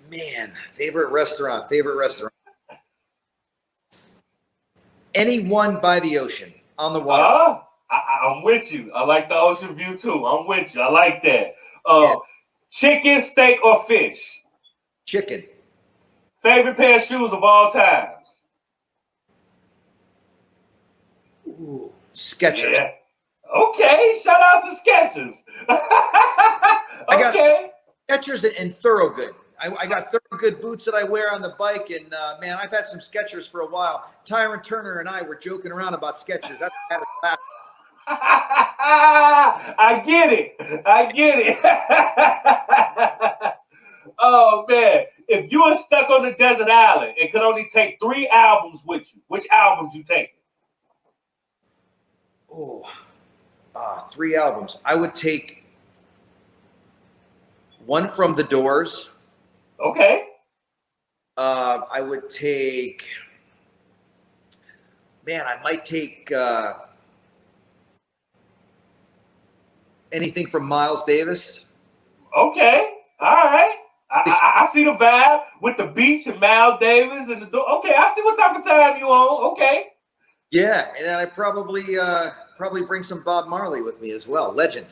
Man, favorite restaurant. Anyone by the ocean, on the water. I'm with you. I like the ocean view too. I'm with you. I like that. Chicken, steak, or fish? Chicken. Favorite pair of shoes of all times? Ooh, Skechers. Yeah. Okay, shout out to Skechers. I got Skechers and Thorogood. I got Thorogood boots that I wear on the bike, and man, I've had some Skechers for a while. Tyron Turner and I were joking around about Skechers. I get it. Oh man, if you were stuck on the desert island and could only take 3 albums with you, which albums you taking? Oh, 3 albums. I would take one from The Doors. Okay. I would take, man, I might take anything from Miles Davis. Okay. All right. I see the vibe with the beach and Miles Davis and the door. Okay, I see what type of time you on. Okay. Yeah, and then I probably bring some Bob Marley with me as well. Legend.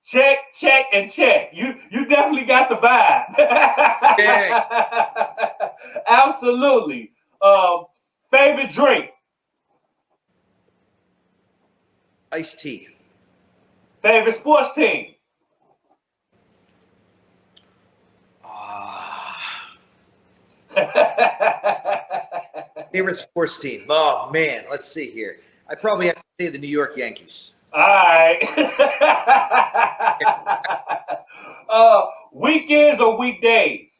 Check, and check. You definitely got the vibe. Yeah. Absolutely. Favorite drink? Iced tea. Favorite sports team? Favorite sports team? Oh man, let's see here. I probably have to say the New York Yankees. All right. Weekends or weekdays?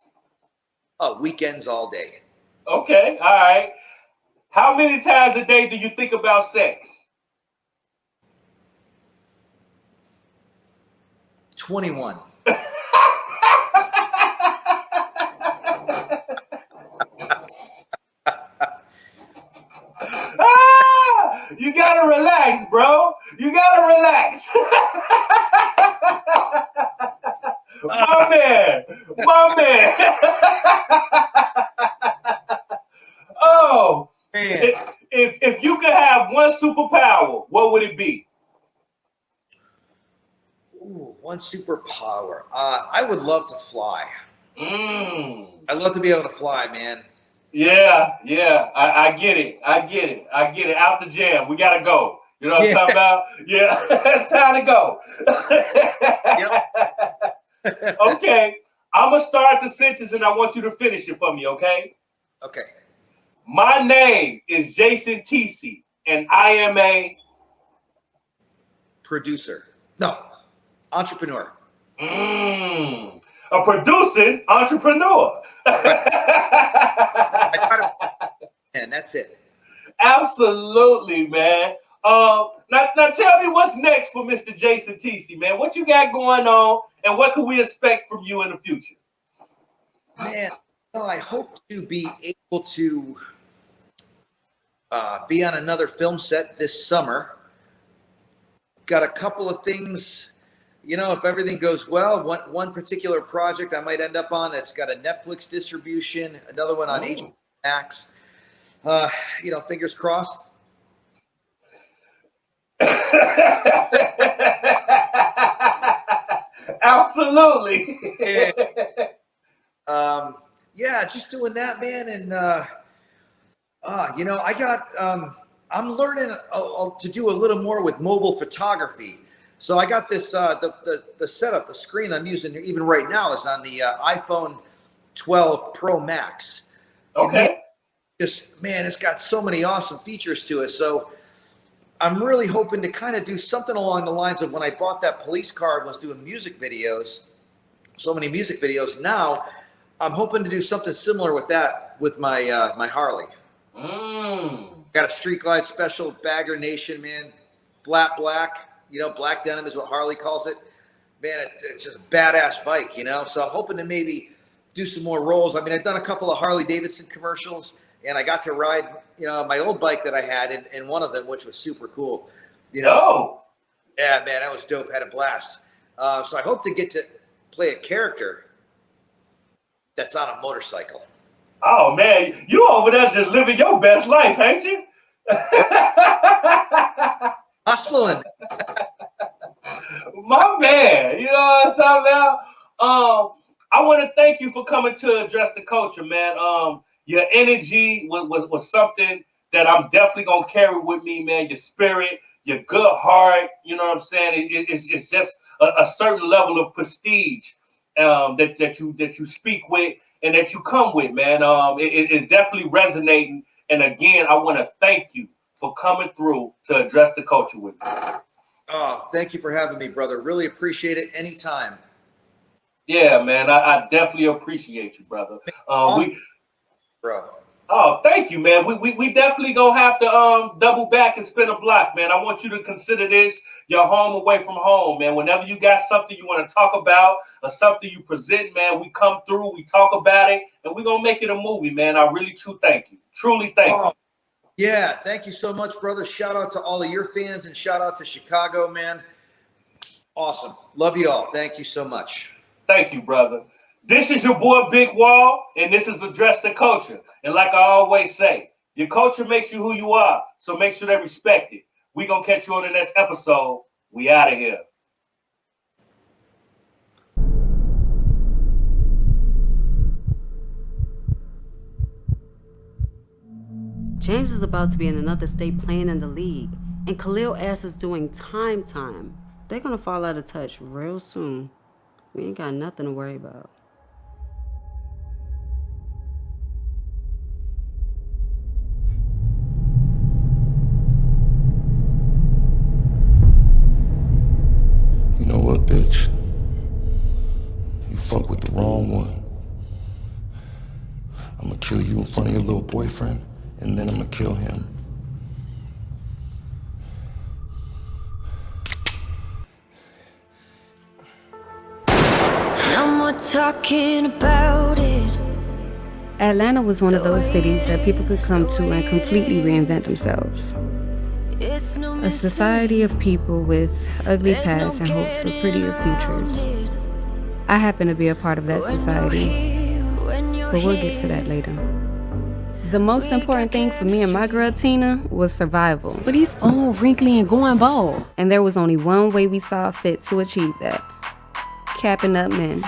Oh, weekends all day. Okay, all right. How many times a day do you think about sex? 21. You gotta relax, bro. You gotta relax. My man. Oh, man. If you could have one superpower, what would it be? Ooh, one superpower. I would love to fly. I'd love to be able to fly, man. Yeah. I get it. Out the jam. We gotta go. You know what I'm talking about? Yeah, it's time to go. Okay, I'm gonna start the sentence and I want you to finish it for me, okay? Okay. My name is Jason Tisi, and I am a producer. No, entrepreneur. A producing entrepreneur. I and that's it. Absolutely, man. Now tell me what's next for Mr. Jason Tisi, man. What you got going on, and what can we expect from you in the future? Man, I hope to be able to be on another film set this summer. Got a couple of things, if everything goes well. One particular project I might end up on that's got a Netflix distribution, another one on HBO Max. Fingers crossed. Absolutely. Just doing that, man. And I got I'm learning to do a little more with mobile photography. So I got this the setup, the screen I'm using even right now is on the iPhone 12 Pro Max. Okay. It's got so many awesome features to it. So I'm really hoping to kind of do something along the lines of when I bought that police car and was doing music videos, so many music videos. Now I'm hoping to do something similar with that with my my Harley. Got a Street Glide Special Bagger Nation, man. Flat black, black denim is what Harley calls it. Man, it's just a badass bike, So I'm hoping to maybe do some more rolls. I mean, I've done a couple of Harley Davidson commercials, and I got to ride, my old bike that I had in one of them, which was super cool. Oh. Yeah, man, that was dope. Had a blast. So I hope to get to play a character that's on a motorcycle. Oh, man, you over there just living your best life, ain't you? Hustling. My man, you know what I'm talking about? I want to thank you for coming to Address the Culture, man. Your energy was something that I'm definitely going to carry with me, man. Your spirit, your good heart, you know what I'm saying? It's just a certain level of prestige that you speak with and that you come with, man. It's definitely resonating. And again, I want to thank you for coming through to Address the Culture with me. Oh, thank you for having me, brother. Really appreciate it. Anytime. Yeah, man. I definitely appreciate you, brother. Awesome. Bro. Oh, thank you, man. We definitely gonna have to double back and spin a block, man. I want you to consider this your home away from home, man. Whenever you got something you want to talk about or something you present, man, we come through, we talk about it, and we're gonna make it a movie, man. I really truly thank you. Yeah, thank you so much, brother. Shout out to all of your fans and shout out to Chicago, man. Awesome. Love you all. Thank you so much. Thank you, brother. This is your boy Big Wall, and this is Address the Culture. And like I always say, your culture makes you who you are, so make sure they respect it. We gonna catch you on the next episode. We out of here. James is about to be in another state playing in the league, and Khalil ass is doing time. They're gonna fall out of touch real soon. We ain't got nothing to worry about. You know what, bitch? You fuck with the wrong one. I'm gonna kill you in front of your little boyfriend, and then I'm gonna kill him. No more talking about it. Atlanta was one of those cities that people could come to and completely reinvent themselves. A society of people with ugly pasts and hopes for prettier futures. I happen to be a part of that society, but we'll get to that later. The most important thing for me and my girl Tina was survival. But he's all wrinkly and going bald. And there was only one way we saw fit to achieve that. Capping up men.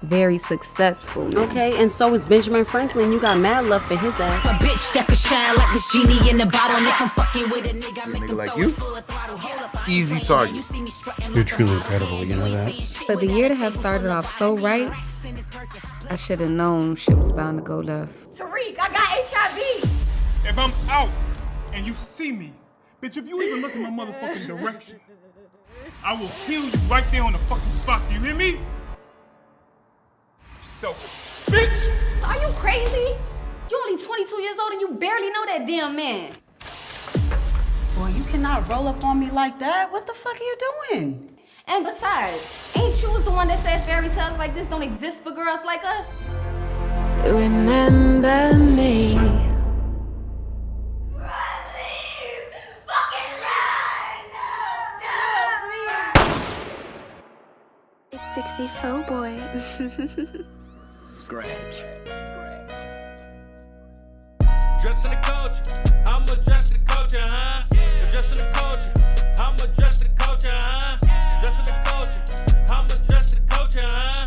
Very successful men. Okay, and so is Benjamin Franklin. You got mad love for his ass. A bitch that could shine like this genie in the bottle. And if I'm fucking with a nigga, make him like throw you? it full of throttle. Hold up, Easy target. You're truly incredible, you know that? For the year to have started off so right, I should have known shit was bound to go left. Tariq, I got HIV. If I'm out and you see me, bitch, if you even look in my motherfucking direction, I will kill you right there on the fucking spot. Do you hear me? Selfish bitch! Are you crazy? You only 22 years old and you barely know that damn man. Boy, you cannot roll up on me like that. What the fuck are you doing? And besides, ain't you the one that says fairy tales like this don't exist for girls like us? Remember me. It's 64 boy. Scratch. Dressing the culture, I'm addressing the culture, huh? Addressing the culture, I'm addressing the culture, huh? Dressing the culture, I'm addressing the culture, huh?